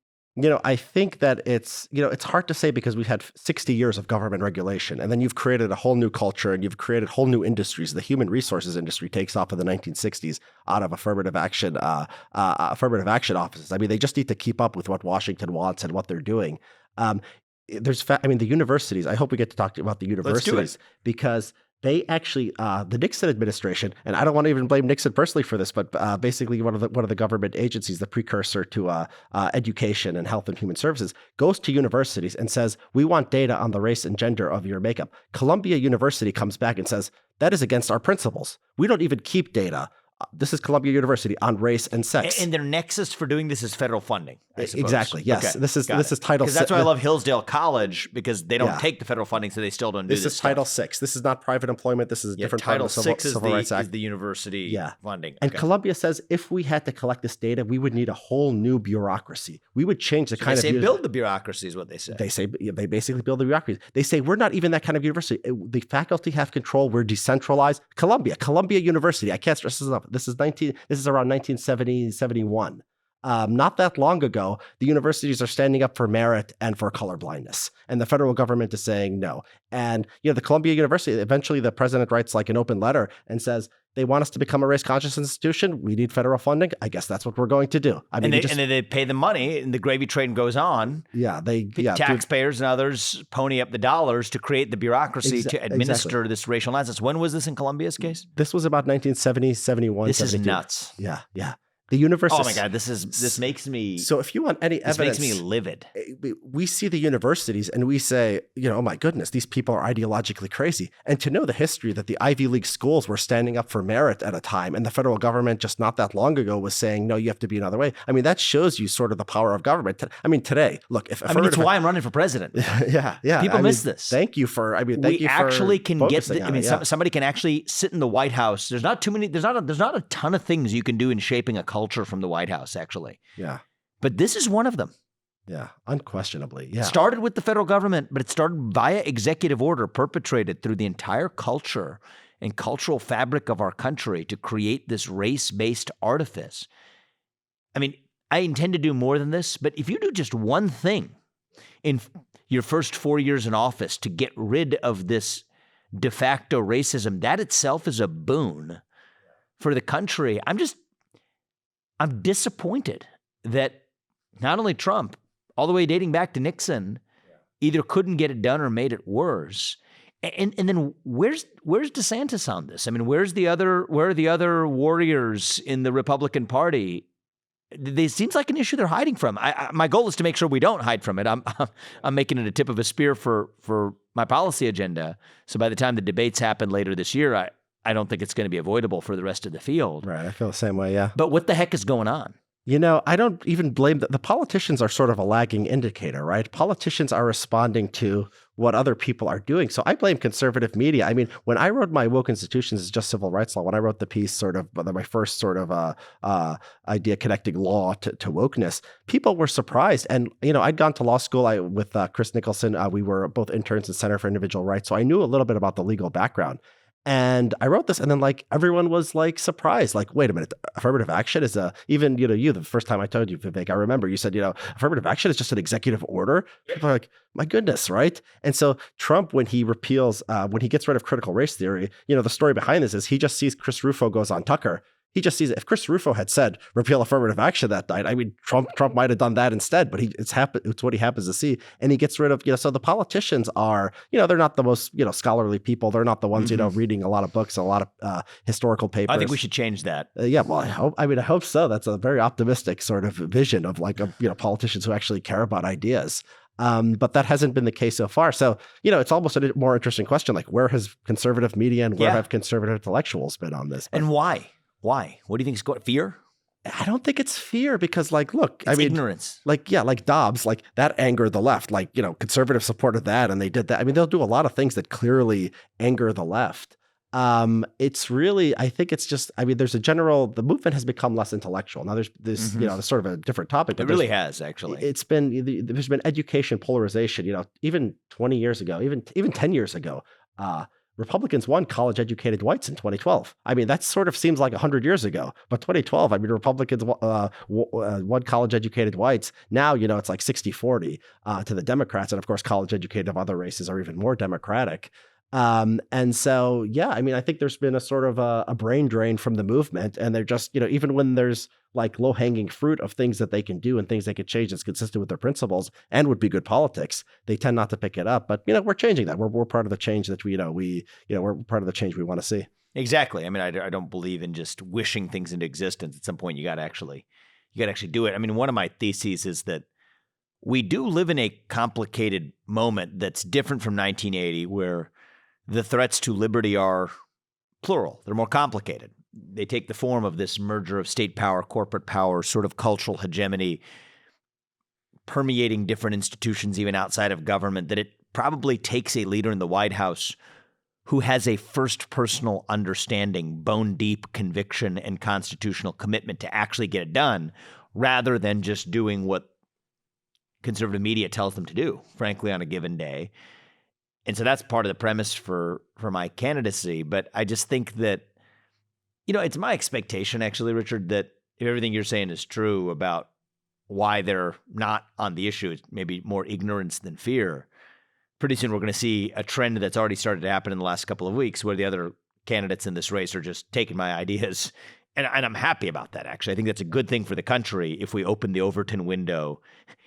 I think that it's hard to say because we've had 60 years of government regulation, and then you've created a whole new culture and you've created whole new industries. The human resources industry takes off in the 1960s out of affirmative action offices. I mean, they just need to keep up with what Washington wants and what they're doing. The universities, I hope we get to talk about the universities because they actually, the Nixon administration, and I don't want to even blame Nixon personally for this, but basically one of the government agencies, the precursor to education and health and human services, goes to universities and says, we want data on the race and gender of your makeup. Columbia University comes back and says, that is against our principles. We don't even keep data. This is Columbia University on race and sex. And their nexus for doing this is federal funding, I suppose. Exactly. Yes. Okay. This is Title VI. Because that's why I love Hillsdale College, because they don't take the federal funding, so they still don't do this. This is Title VI. This is not private employment. This is a different Title part of VI the Civil Rights Act. is the university funding. And Columbia says if we had to collect this data, we would need a whole new bureaucracy. We would change the kind of... They say build the bureaucracy is what they say. They basically build the bureaucracy. They say we're not even that kind of university. The faculty have control. We're decentralized. Columbia University. I can't stress this enough. This is around 1970, 71. Not that long ago, the universities are standing up for merit and for colorblindness, and the federal government is saying no. And the Columbia University, eventually the president writes like an open letter and says, they want us to become a race-conscious institution. We need federal funding. I guess that's what we're going to do. I mean, and then they pay the money, and the gravy train goes on. Taxpayers and others pony up the dollars to create the bureaucracy to administer this racial nonsense. When was this in Columbia's case? This was about 1970, 71, This 72. is nuts. Yeah. The university. Oh my God, this makes me. So if you want any evidence, this makes me livid. We see the universities and we say, oh my goodness, these people are ideologically crazy. And to know the history that the Ivy League schools were standing up for merit at a time, and the federal government just not that long ago was saying, no, you have to be another way. I mean, that shows you sort of the power of government. I mean, today, look, if it's why I'm running for president. Yeah. People miss this. Thank you for. We actually can get. Somebody can actually sit in the White House. There's not a ton of things you can do in shaping a culture from the White House, actually. Yeah. But this is one of them. Yeah, unquestionably. Yeah. It started with the federal government, but it started via executive order perpetrated through the entire culture and cultural fabric of our country to create this race-based artifice. I mean, I intend to do more than this, but if you do just one thing in your first 4 years in office to get rid of this de facto racism, that itself is a boon for the country. I'm disappointed that not only Trump, all the way dating back to Nixon, either couldn't get it done or made it worse. And then where's DeSantis on this? I mean, where are the other warriors in the Republican Party? It seems like an issue they're hiding from. My goal is to make sure we don't hide from it. I'm making it a tip of a spear for my policy agenda. So by the time the debates happen later this year, I don't think it's going to be avoidable for the rest of the field. Right. I feel the same way. Yeah. But what the heck is going on? I don't even blame the politicians are sort of a lagging indicator, right? Politicians are responding to what other people are doing. So I blame conservative media. I mean, when I wrote my Woke Institutions is Just Civil Rights Law, when I wrote the piece, sort of my first sort of idea connecting law to wokeness, people were surprised. And, I'd gone to law school with Chris Nicholson. We were both interns at Center for Individual Rights. So I knew a little bit about the legal background. And I wrote this, and then everyone was surprised. Wait a minute, affirmative action is even you the first time I told you, Vivek, I remember you said affirmative action is just an executive order. People are like, my goodness, right? And so Trump, when he gets rid of critical race theory, the story behind this is he just sees Chris Rufo goes on Tucker. He just sees it. If Chris Rufo had said repeal affirmative action that night, I mean, Trump might have done that instead, but it's what he happens to see. And he gets rid of, so the politicians are, they're not the most, scholarly people. They're not the ones, reading a lot of books, a lot of historical papers. I think we should change that. Well, I hope so. That's a very optimistic sort of vision of politicians who actually care about ideas. But that hasn't been the case so far. So, it's almost a more interesting question, where has conservative media and where have conservative intellectuals been on this? And why? Why? What do you think is going? Fear? I don't think it's fear because, look, it's ignorance. Like Dobbs, that angered the left. Conservatives supported that and they did that. I mean, they'll do a lot of things that clearly anger the left. It's really, I think it's just, I mean, the movement has become less intellectual. Now there's this, it's sort of a different topic. But it really has, actually. There's been education polarization, even 20 years ago, even 10 years ago, Republicans won college-educated whites in 2012. I mean, that sort of seems like 100 years ago, but 2012, I mean, Republicans won college-educated whites. Now, it's like 60-40 to the Democrats, and of course, college-educated of other races are even more Democratic. And so, yeah, I mean, I think there's been a sort of a brain drain from the movement, and they're just, even when there's like low-hanging fruit of things that they can do and things they could change that's consistent with their principles and would be good politics, they tend not to pick it up. But, we're changing that. We're part of the change that we're part of the change we want to see. Exactly. I mean, I don't believe in just wishing things into existence. At some point, you got to actually do it. I mean, one of my theses is that we do live in a complicated moment that's different from 1980, where the threats to liberty are plural. They're more complicated. They take the form of this merger of state power, corporate power, sort of cultural hegemony, permeating different institutions even outside of government, that it probably takes a leader in the White House who has a first personal understanding, bone-deep conviction, and constitutional commitment to actually get it done, rather than just doing what conservative media tells them to do, frankly, on a given day. And so that's part of the premise for my candidacy. But I just think that, it's my expectation, actually, Richard, that if everything you're saying is true about why they're not on the issue, it's maybe more ignorance than fear, pretty soon we're going to see a trend that's already started to happen in the last couple of weeks, where the other candidates in this race are just taking my ideas. And I'm happy about that, actually. I think that's a good thing for the country if we open the Overton window.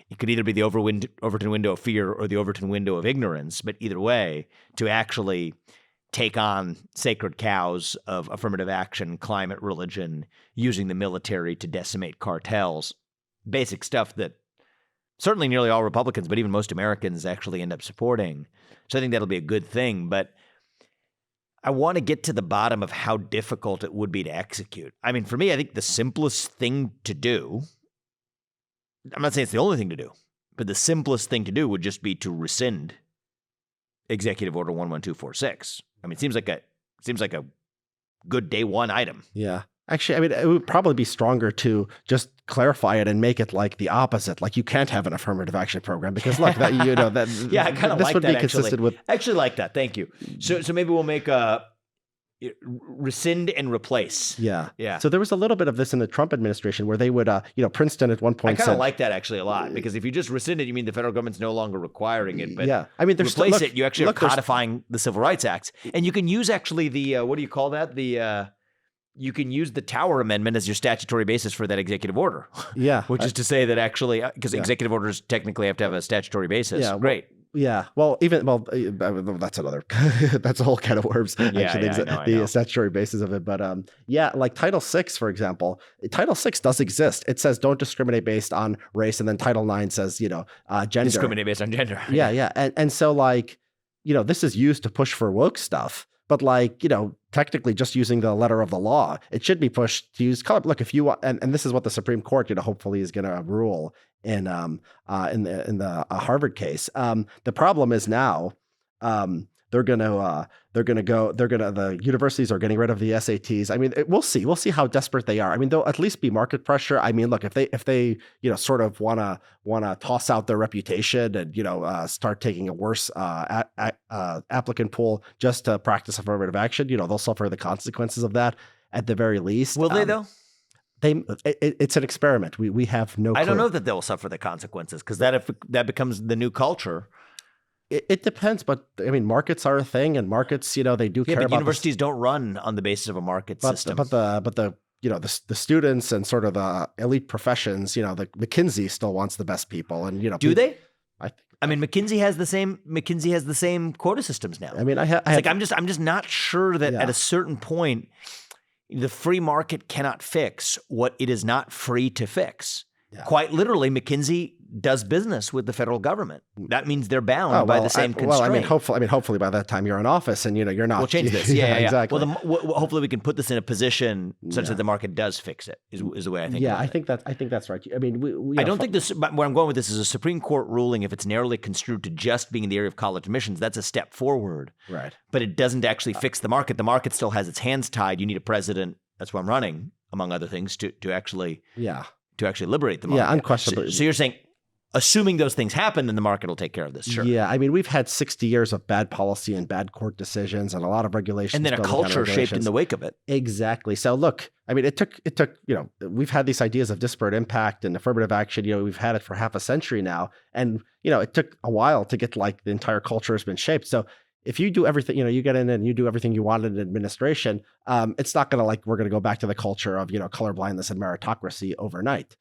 It could either be the Overton window of fear or the Overton window of ignorance, but either way, to actually take on sacred cows of affirmative action, climate, religion, using the military to decimate cartels, basic stuff that certainly nearly all Republicans, but even most Americans actually end up supporting. So I think that'll be a good thing. But I want to get to the bottom of how difficult it would be to execute. I mean, for me, I think the simplest thing to do, I'm not saying it's the only thing to do, but the simplest thing to do would just be to rescind Executive Order 11246. I mean, it seems like a good day one item. Yeah. Actually, I mean, it would probably be stronger to just clarify it and make it like the opposite. Like, you can't have an affirmative action program because, look, that that yeah, I kind of like that. This would be consistent with. I actually like that. Thank you. So maybe we'll make a rescind and replace. Yeah. Yeah. So there was a little bit of this in the Trump administration where they would, Princeton at one point I kind of like that actually a lot, because if you just rescind it, you mean the federal government's no longer requiring it. But yeah, I mean, replace it, you actually are codifying the Civil Rights Act, and you can use actually the what do you call that? You can use the Tower Amendment as your statutory basis for that executive order. Yeah. Which is to say that actually, because executive orders technically have to have a statutory basis. Yeah. Great. Yeah. That's another, that's a whole can of worms, actually, the statutory basis of it. But like Title VI, for example, Title VI does exist. It says don't discriminate based on race. And then Title IX says, gender. Discriminate based on gender. Yeah. And so this is used to push for woke stuff. But technically just using the letter of the law, it should be pushed to use color. Look, if you want, and this is what the Supreme Court, hopefully is going to rule in the Harvard case. The problem is now the universities are getting rid of the SATs. I mean, we'll see how desperate they are. I mean, there'll at least be market pressure. I mean, look, if they sort of want to toss out their reputation and start taking a worse applicant pool just to practice affirmative action, they'll suffer the consequences of that at the very least. Will they though? It's an experiment. We have no clue. I don't know that they'll suffer the consequences, because that becomes the new culture. It depends, but I mean, markets are a thing, and markets, they do care about. Universities don't run on the basis of a market system. But the students and sort of the elite professions, the McKinsey still wants the best people, and do they? I mean, McKinsey has the same quota systems now. I mean, I'm just not sure that at a certain point, the free market cannot fix what it is not free to fix. Quite literally, McKinsey does business with the federal government. That means they're bound by the same constraint. Well, I mean, hopefully by that time you're in office and you're not. We'll change this. Yeah, exactly. Well, hopefully we can put this in a position such that the market does fix it. Is the way I think. Yeah, about it. I think that's right. I mean, I don't think this. But where I'm going with this is a Supreme Court ruling. If it's narrowly construed to just being in the area of college admissions, that's a step forward. Right. But it doesn't actually fix the market. The market still has its hands tied. You need a president. That's why I'm running, among other things, to actually liberate the market. Yeah, unquestionably. So you're saying, assuming those things happen, then the market will take care of this. Sure. Yeah, I mean, we've had 60 years of bad policy and bad court decisions and a lot of regulations. And then a culture shaped in the wake of it. Exactly. So look, I mean, it took, we've had these ideas of disparate impact and affirmative action, we've had it for half a century now. And, it took a while to get the entire culture has been shaped. So if you do everything, you get in and you do everything you want in administration, it's not going to we're going to go back to the culture of, colorblindness and meritocracy overnight.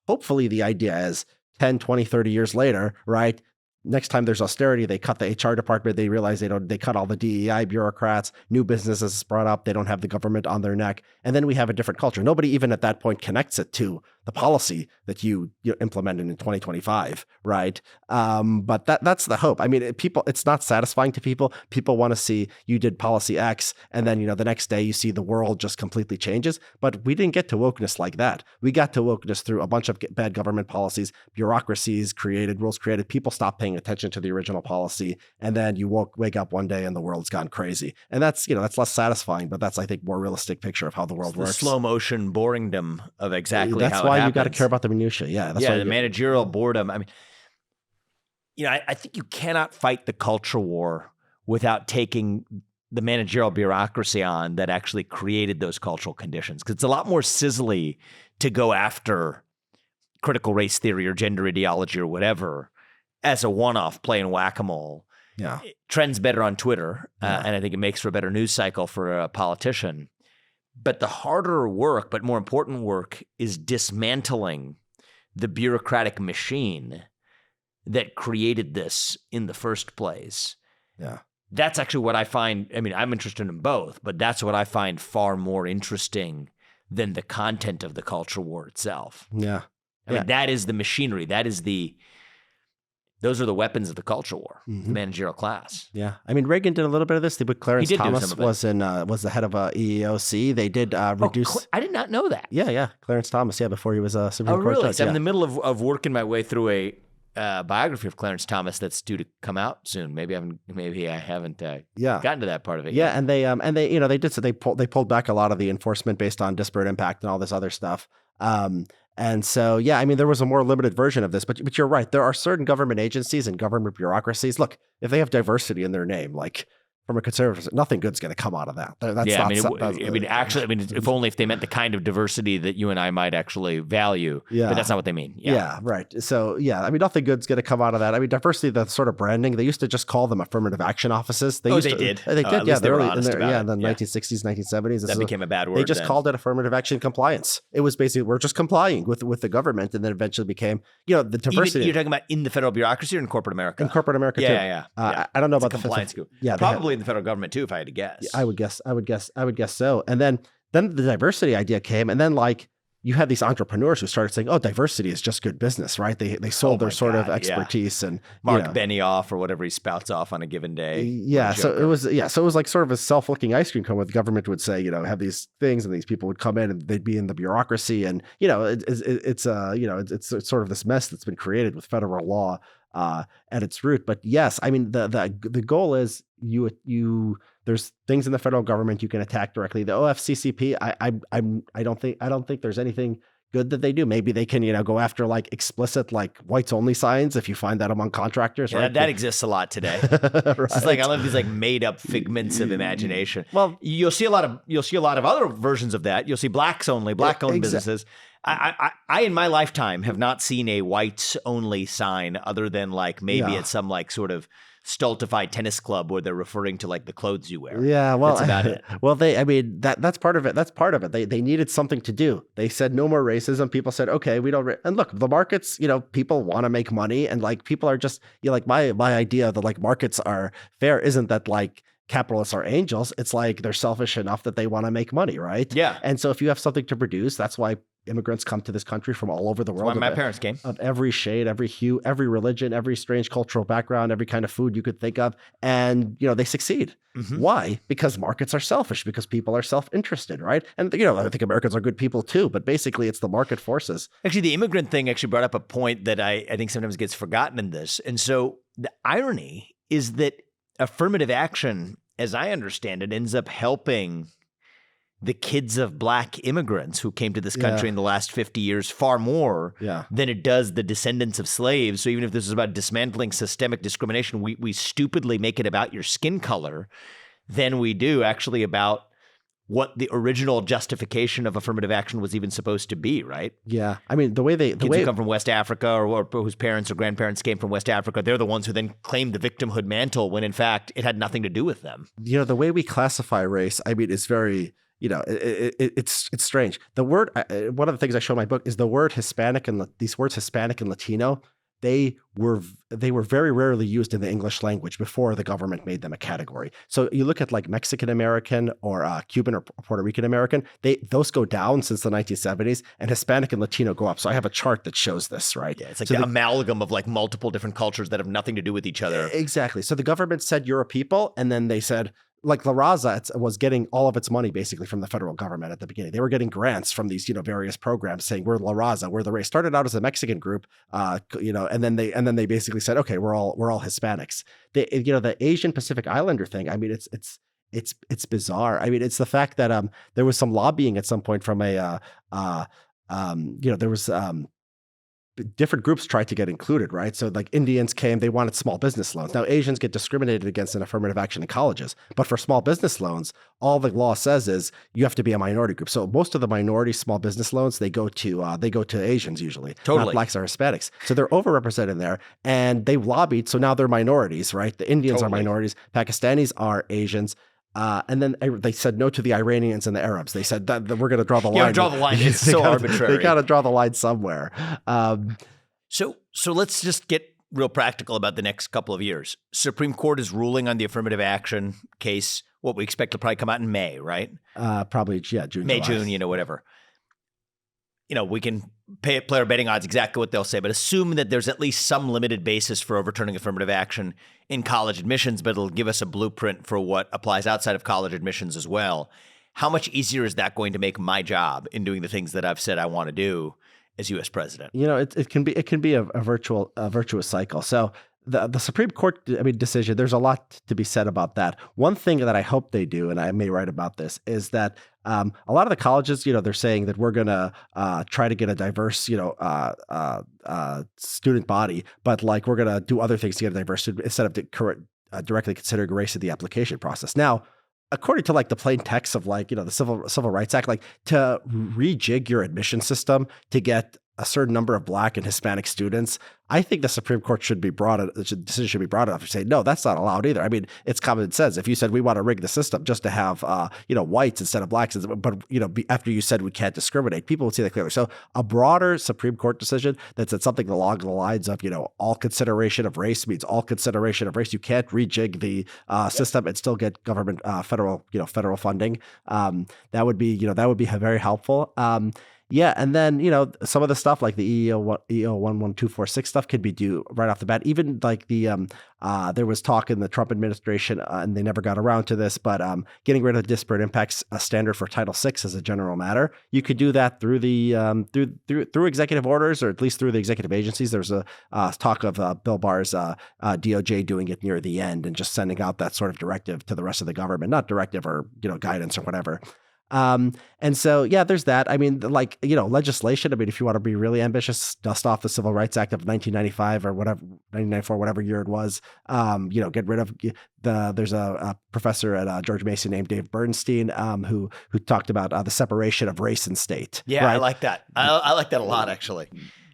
Hopefully the idea is 10, 20, 30 years later, right? Next time there's austerity, they cut the HR department. They realize they cut all the DEI bureaucrats, new businesses is brought up. They don't have the government on their neck. And then we have a different culture. Nobody even at that point connects it to the policy that you implemented in 2025, right? But that's the hope. I mean, it's not satisfying to people. People want to see you did policy X, and then the next day you see the world just completely changes. But we didn't get to wokeness like that. We got to wokeness through a bunch of bad government policies, bureaucracies created, rules created. People stopped paying attention to the original policy, and then you wake up one day and the world's gone crazy. And that's that's less satisfying, but that's I think more realistic picture of how the world works. The slow motion boringdom of exactly that's how why it you got to care about the minutia. Yeah, that's why the managerial boredom. I mean, I think you cannot fight the culture war without taking the managerial bureaucracy on that actually created those cultural conditions. Because it's a lot more sizzly to go after critical race theory or gender ideology or whatever as a one-off playing whack-a-mole. Yeah, it trends better on Twitter, and I think it makes for a better news cycle for a politician. But the harder work, but more important work, is dismantling the bureaucratic machine that created this in the first place. Yeah. That's actually what I find. I mean, I'm interested in both, but that's what I find far more interesting than the content of the culture war itself. Yeah. I mean, that is the machinery. Those are the weapons of the culture war, the managerial class. Yeah. I mean, Reagan did a little bit of this. Clarence Thomas was the head of EEOC. They did reduce. I did not know that. Yeah. Clarence Thomas, before he was a Supreme Court judge. So I'm in the middle of working my way through a biography of Clarence Thomas that's due to come out soon. Maybe I haven't gotten to that part of it yet. And they pulled back a lot of the enforcement based on disparate impact and all this other stuff. And so, I mean, there was a more limited version of this, but you're right. There are certain government agencies and government bureaucracies. Look, if they have diversity in their name, like from a conservative, nothing good's going to come out of that. If only if they meant the kind of diversity that you and I might actually value. Yeah. But that's not what they mean. Yeah, right. So, I mean, nothing good's going to come out of that. I mean, diversity, the sort of branding, they used to just call them affirmative action offices. They did. They did. They were honest about it. In the 1960s, 1970s. That became a bad word. They just called it affirmative action compliance. It was basically, we're just complying with the government, and then eventually became, the diversity. You're talking about in the federal bureaucracy or in corporate America? In corporate America, too. Yeah. I don't know about the compliance group. Yeah, probably in the federal government, too, if I had to guess. I would guess so. And then the diversity idea came, and then you had these entrepreneurs who started saying, "Oh, diversity is just good business," right? They sold their sort of expertise and Mark Benioff or whatever he spouts off on a given day. Yeah, so it was like sort of a self-licking ice cream cone where the government would say, have these things, and these people would come in and they'd be in the bureaucracy, and it's sort of this mess that's been created with federal law at its root. But yes, I mean the goal is there's things in the federal government you can attack directly. The OFCCP, I don't think there's anything good that they do. Maybe they can go after explicit whites only signs if you find that among contractors. Yeah, right? That exists a lot today. Right. It's I love these made up figments of imagination. Well, you'll see a lot of other versions of that. You'll see black owned businesses. I in my lifetime have not seen a whites only sign other than maybe at some sort of stultified tennis club where they're referring to the clothes you wear. Yeah, well, that's about it. Well, that's part of it. That's part of it. They needed something to do. They said no more racism. People said, okay, we don't. And look, the markets, people want to make money, and people are just my idea that markets are fair isn't that capitalists are angels. It's like they're selfish enough that they want to make money, right? Yeah. And so if you have something to produce, that's why immigrants come to this country from all over the world. That's why my parents came. Of every shade, every hue, every religion, every strange cultural background, every kind of food you could think of. And, they succeed. Mm-hmm. Why? Because markets are selfish, because people are self-interested, right? And, I think Americans are good people too, but basically it's the market forces. Actually, the immigrant thing actually brought up a point that I think sometimes gets forgotten in this. And so the irony is that affirmative action, as I understand it, ends up helping the kids of Black immigrants who came to this country in the last 50 years far more than it does the descendants of slaves. So even if this is about dismantling systemic discrimination, we stupidly make it about your skin color than we do actually about what the original justification of affirmative action was even supposed to be, right? Yeah. I mean, the way kids who come from West Africa or whose parents or grandparents came from West Africa, they're the ones who then claim the victimhood mantle when in fact it had nothing to do with them. The way we classify race, I mean, is very... it's strange. The word, one of the things I show in my book is the word Hispanic, and these words Hispanic and Latino, they were very rarely used in the English language before the government made them a category. So you look at like Mexican American or Cuban or Puerto Rican American, those go down since the 1970s, and Hispanic and Latino go up. So I have a chart that shows this, right? Yeah, it's like the amalgam of like multiple different cultures that have nothing to do with each other. Exactly. So the government said you're a people, and then they said, like La Raza was getting all of its money basically from the federal government at the beginning. They were getting grants from these, various programs saying we're La Raza, we're the race. Started out as a Mexican group, and then they basically said, okay, we're all Hispanics. The Asian Pacific Islander thing. I mean, it's bizarre. I mean, it's the fact that there was some lobbying at some point from there was different groups tried to get included, right? So like Indians came, they wanted small business loans. Now Asians get discriminated against in affirmative action in colleges, but for small business loans, all the law says is you have to be a minority group. So most of the minority small business loans, they go to Asians usually, not Blacks or Hispanics. So they're overrepresented there, and they lobbied. So now they're minorities, right? The Indians are minorities, Pakistanis are Asians. And then they said no to the Iranians and the Arabs. They said that we're going to draw the line. Draw the line. It's so arbitrary. They got to draw the line somewhere. So let's just get real practical about the next couple of years. Supreme Court is ruling on the affirmative action case. What we expect to probably come out in May, right? Probably, June. May, July. June, whatever. We can play our betting odds exactly what they'll say, but assume that there's at least some limited basis for overturning affirmative action in college admissions, but it'll give us a blueprint for what applies outside of college admissions as well. How much easier is that going to make my job in doing the things that I've said I want to do as U.S. president? It can be a virtuous cycle. So the Supreme Court, decision, there's a lot to be said about that. One thing that I hope they do, and I may write about this, is that a lot of the colleges, they're saying that we're going to try to get a diverse, student body, but like we're going to do other things to get a diverse student instead of directly considering race in the application process. Now, according to like the plain text of like, the Civil Rights Act, like to rejig your admission system to get a certain number of Black and Hispanic students, I think the Supreme Court the decision should be broad enough to say, no, that's not allowed either. I mean, it's common sense. If you said we want to rig the system just to have, whites instead of Blacks, but, after you said we can't discriminate, people would see that clearly. So a broader Supreme Court decision that said something along the lines of, all consideration of race means all consideration of race. You can't rejig the system and still get government, federal funding. That would be very helpful. Yeah, and then some of the stuff like the EO 11246 stuff could be due right off the bat. Even like there was talk in the Trump administration, and they never got around to this, but getting rid of the disparate impacts standard for Title VI as a general matter, you could do that through the through executive orders, or at least through the executive agencies. There's a talk of Bill Barr's DOJ doing it near the end and just sending out that sort of directive to the rest of the government, not directive or guidance or whatever. And so, yeah, there's that. I mean, like, legislation. I mean, if you want to be really ambitious, dust off the Civil Rights Act of 1995 or whatever, 1994, whatever year it was. Get rid of there's a professor at George Mason named Dave Bernstein, who talked about the separation of race and state. Yeah, right? I like that. I like that a lot, actually.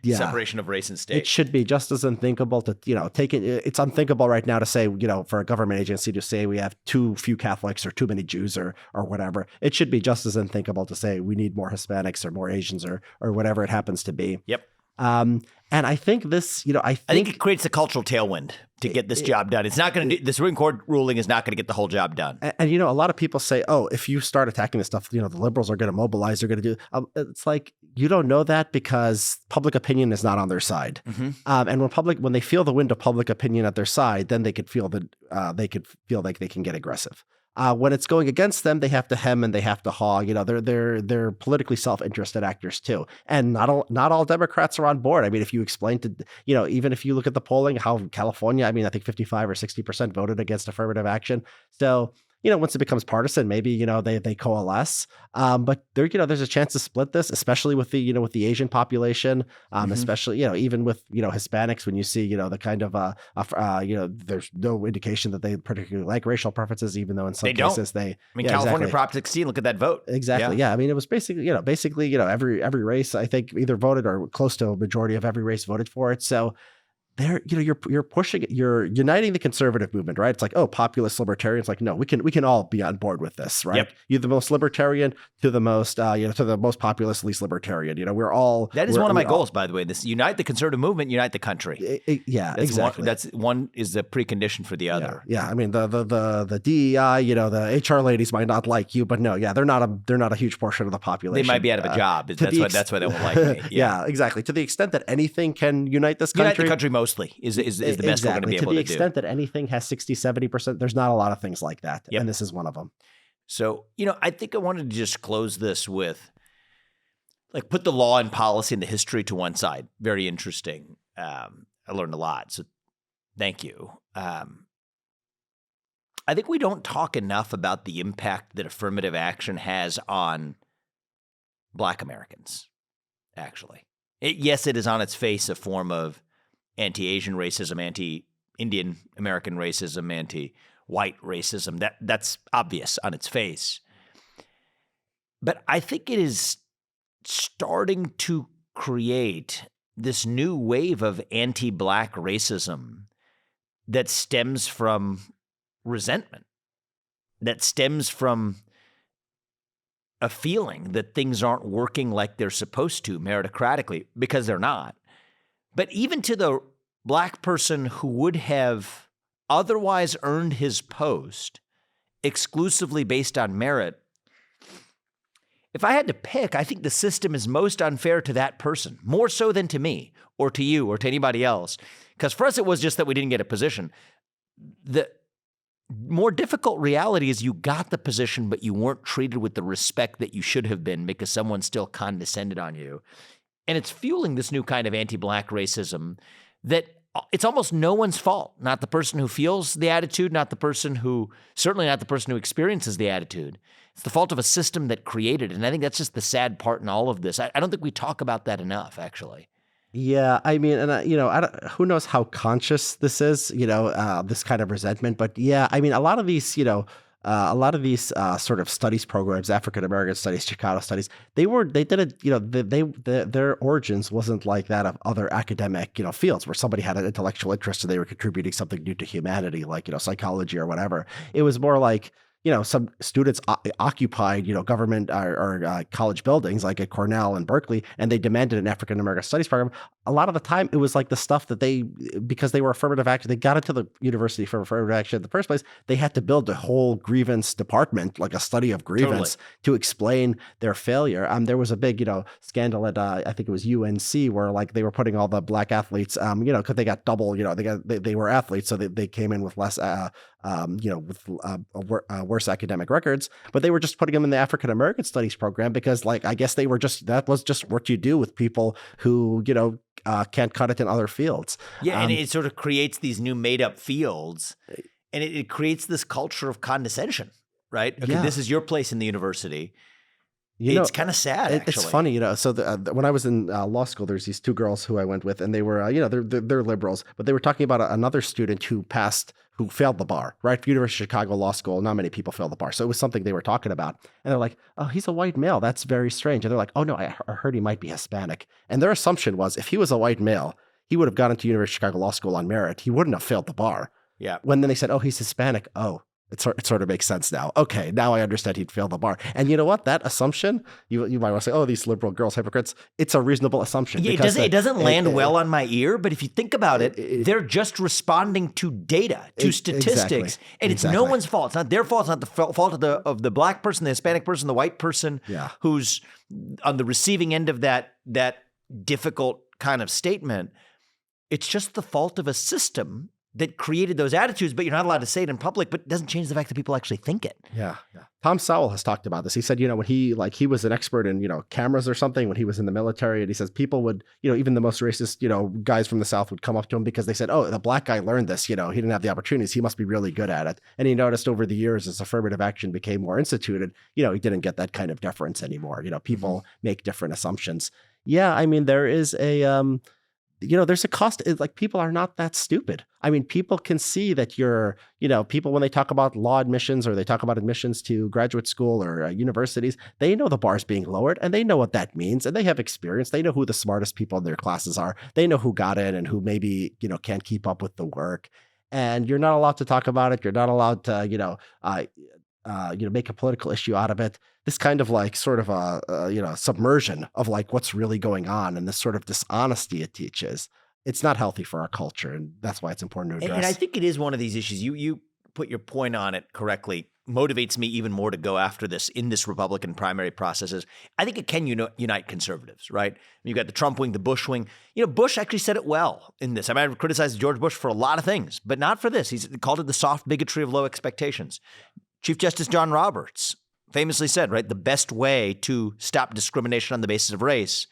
Yeah. Separation of race and state. It should be just as unthinkable to, take it. It's unthinkable right now to say, for a government agency to say we have too few Catholics or too many Jews or whatever. It should be just as unthinkable to say we need more Hispanics or more Asians or whatever it happens to be. Yep. And I think this, I think it creates a cultural tailwind to get this job done. It's not going to do, the Supreme Court ruling is not going to get the whole job done. And a lot of people say, oh, if you start attacking this stuff, the liberals are going to mobilize, they're going to do, it's like, you don't know that because public opinion is not on their side. And when they feel the wind of public opinion at their side, then they could feel like they can get aggressive. When it's going against them, they have to hem and they have to haw. They're politically self-interested actors too. And not all Democrats are on board. I mean, if you explain to, even if you look at the polling, how California, I think 55 or 60% voted against affirmative action. So, once it becomes partisan, maybe, they coalesce. But there's a chance to split this, especially with the Asian population, especially, even with, Hispanics, when you see, the kind of, there's no indication that they particularly like racial preferences, even though in some cases they. California Prop 16, look at that vote. Exactly. Yeah. It was basically, every race, I think, either voted or close to a majority of every race voted for it. So there, you're pushing it, you're uniting the conservative movement, right? It's like, oh, populist libertarians, like, no, we can all be on board with this, right? Yep. You're the most libertarian to the most, to the most populist, least libertarian. We're all. That is one of my goals, by the way. This unite the conservative movement, unite the country. Exactly. That's one is the precondition for the other. Yeah. The DEI, the HR ladies might not like you, but no, they're not a huge portion of the population. They might be out of a job. That's why they won't like me. Yeah, exactly. To the extent that anything can unite this country. Unite the country mostly is the best we're going to be able to do. To the extent that anything has 60, 70%, there's not a lot of things like that. Yep. And this is one of them. So, I think I wanted to just close this with, like, put the law and policy and the history to one side. Very interesting. I learned a lot. So thank you. I think we don't talk enough about the impact that affirmative action has on Black Americans, actually. Yes, it is on its face a form of anti-Asian racism, anti-Indian American racism, anti-white racism. That's obvious on its face. But I think it is starting to create this new wave of anti-Black racism that stems from resentment, that stems from a feeling that things aren't working like they're supposed to meritocratically, because they're not. But even to the Black person who would have otherwise earned his post exclusively based on merit, if I had to pick, I think the system is most unfair to that person, more so than to me or to you or to anybody else. Because for us, it was just that we didn't get a position. The more difficult reality is you got the position, but you weren't treated with the respect that you should have been because someone still condescended on you. And it's fueling this new kind of anti-Black racism that it's almost no one's fault. Not the person who feels the attitude, certainly not the person who experiences the attitude. It's the fault of a system that created it. And I think that's just the sad part in all of this. I don't think we talk about that enough, actually. Yeah, who knows how conscious this is, this kind of resentment. But yeah, a lot of these, sort of studies programs, African American studies, Chicano studies, their origins wasn't like that of other academic, fields where somebody had an intellectual interest and they were contributing something new to humanity, like, psychology or whatever. It was more like, some students occupied, government or college buildings like at Cornell and Berkeley, and they demanded an African American studies program. A lot of the time, it was like the stuff that because they were affirmative action, they got into the university for affirmative action in the first place. They had to build a whole grievance department, like a study of grievance, to explain their failure. There was a big, scandal at I think it was UNC where like they were putting all the Black athletes, because they got double, they were athletes, so they came in with less. Worse academic records, but they were just putting them in the African American studies program because, like, I guess that was just what you do with people who, can't cut it in other fields. Yeah, and it sort of creates these new made up fields, and it creates this culture of condescension, right? Okay, This is your place in the university. It's kind of sad, actually. It's funny, so when I was in law school, there's these two girls who I went with, and they were, they're liberals, but they were talking about another student who failed the bar, right? University of Chicago Law School, not many people fail the bar. So it was something they were talking about. And they're like, oh, he's a white male. That's very strange. And they're like, oh no, I heard he might be Hispanic. And their assumption was if he was a white male, he would have gone into University of Chicago Law School on merit. He wouldn't have failed the bar. Yeah. When then they said, oh, he's Hispanic. Oh, It sort of makes sense now. Okay, now I understand he'd fail the bar. And you know what? That assumption, you might want to say, oh, these liberal girls, hypocrites. It's a reasonable assumption. Yeah, it doesn't land well on my ear, but if you think about it, they're just responding to data, to statistics, and it's no one's fault. It's not their fault. It's not the fault of the black person, the Hispanic person, the white person who's on the receiving end of that difficult kind of statement. It's just the fault of a system that created those attitudes, but you're not allowed to say it in public, but it doesn't change the fact that people actually think it. Yeah. Tom Sowell has talked about this. He said, when he was an expert in, cameras or something when he was in the military, and he says people would, even the most racist, guys from the South would come up to him because they said, oh, the black guy learned this, he didn't have the opportunities. He must be really good at it. And he noticed over the years as affirmative action became more instituted, he didn't get that kind of deference anymore. People make different assumptions. Yeah. I mean, there is there's a cost. Like, people are not that stupid. I mean, people can see that people, when they talk about law admissions or they talk about admissions to graduate school or universities, they know the bar's being lowered and they know what that means. And they have experience. They know who the smartest people in their classes are. They know who got in and who maybe, can't keep up with the work. And you're not allowed to talk about it. You're not allowed to, make a political issue out of it. This kind of sort of a submersion of what's really going on and this sort of dishonesty it teaches. It's not healthy for our culture, and that's why it's important to address. And I think it is one of these issues. You put your point on it correctly. Motivates me even more to go after this in this Republican primary processes. I think it can unite conservatives, right? You got the Trump wing, the Bush wing. Bush actually said it well in this. I mean, I've criticized George Bush for a lot of things, but not for this. He's called it the soft bigotry of low expectations. Chief Justice John Roberts famously said, right, the best way to stop discrimination on the basis of race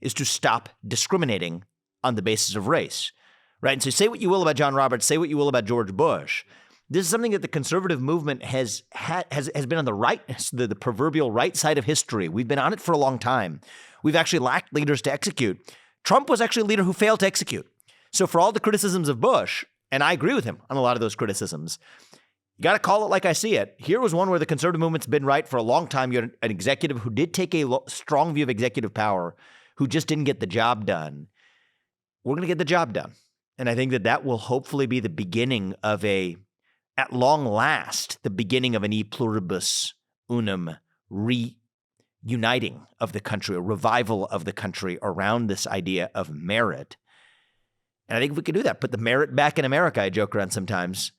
is to stop discriminating on the basis of race, right? And so say what you will about John Roberts, say what you will about George Bush. This is something that the conservative movement has been on the right, the proverbial right side of history. We've been on it for a long time. We've actually lacked leaders to execute. Trump was actually a leader who failed to execute. So for all the criticisms of Bush, and I agree with him on a lot of those criticisms, you got to call it like I see it. Here was one where the conservative movement's been right for a long time. You had an executive who did take a strong view of executive power, who just didn't get the job done. We're going to get the job done. And I think that will hopefully be the beginning of at long last, the beginning of an e pluribus unum reuniting of the country, a revival of the country around this idea of merit. And I think if we could do that, put the merit back in America, I joke around sometimes.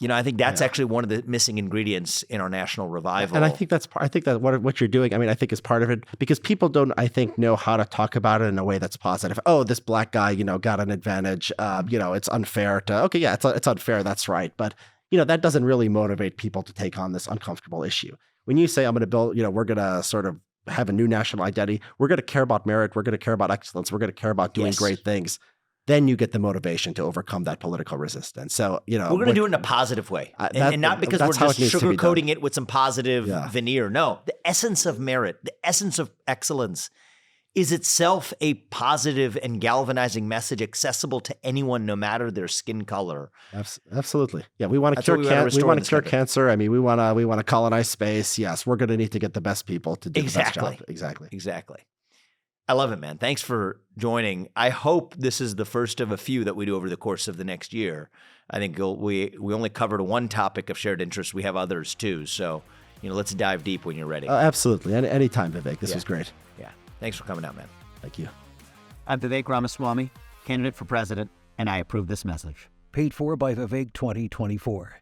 I think that's actually one of the missing ingredients in our national revival. And I think that what you're doing, I think is part of it, because people don't, I think, know how to talk about it in a way that's positive. Oh, this black guy, got an advantage. It's unfair to, okay, yeah, it's unfair. That's right. But, that doesn't really motivate people to take on this uncomfortable issue. When you say, I'm going to build, we're going to sort of have a new national identity. We're going to care about merit. We're going to care about excellence. We're going to care about doing great things. Then you get the motivation to overcome that political resistance. So, we're going to do it in a positive way. And not because we're just sugarcoating it with some positive veneer. No, the essence of merit, the essence of excellence is itself a positive and galvanizing message accessible to anyone, no matter their skin color. Absolutely. Yeah, we want to cure cancer. I mean, we want to colonize space. Yes, we're going to need to get the best people to do the best job. Exactly. I love it, man. Thanks for joining. I hope this is the first of a few that we do over the course of the next year. I think we only covered one topic of shared interest. We have others too. So, let's dive deep when you're ready. Absolutely. Anytime, Vivek. This was great. Yeah. Thanks for coming out, man. Thank you. I'm Vivek Ramaswamy, candidate for president, and I approve this message. Paid for by Vivek 2024.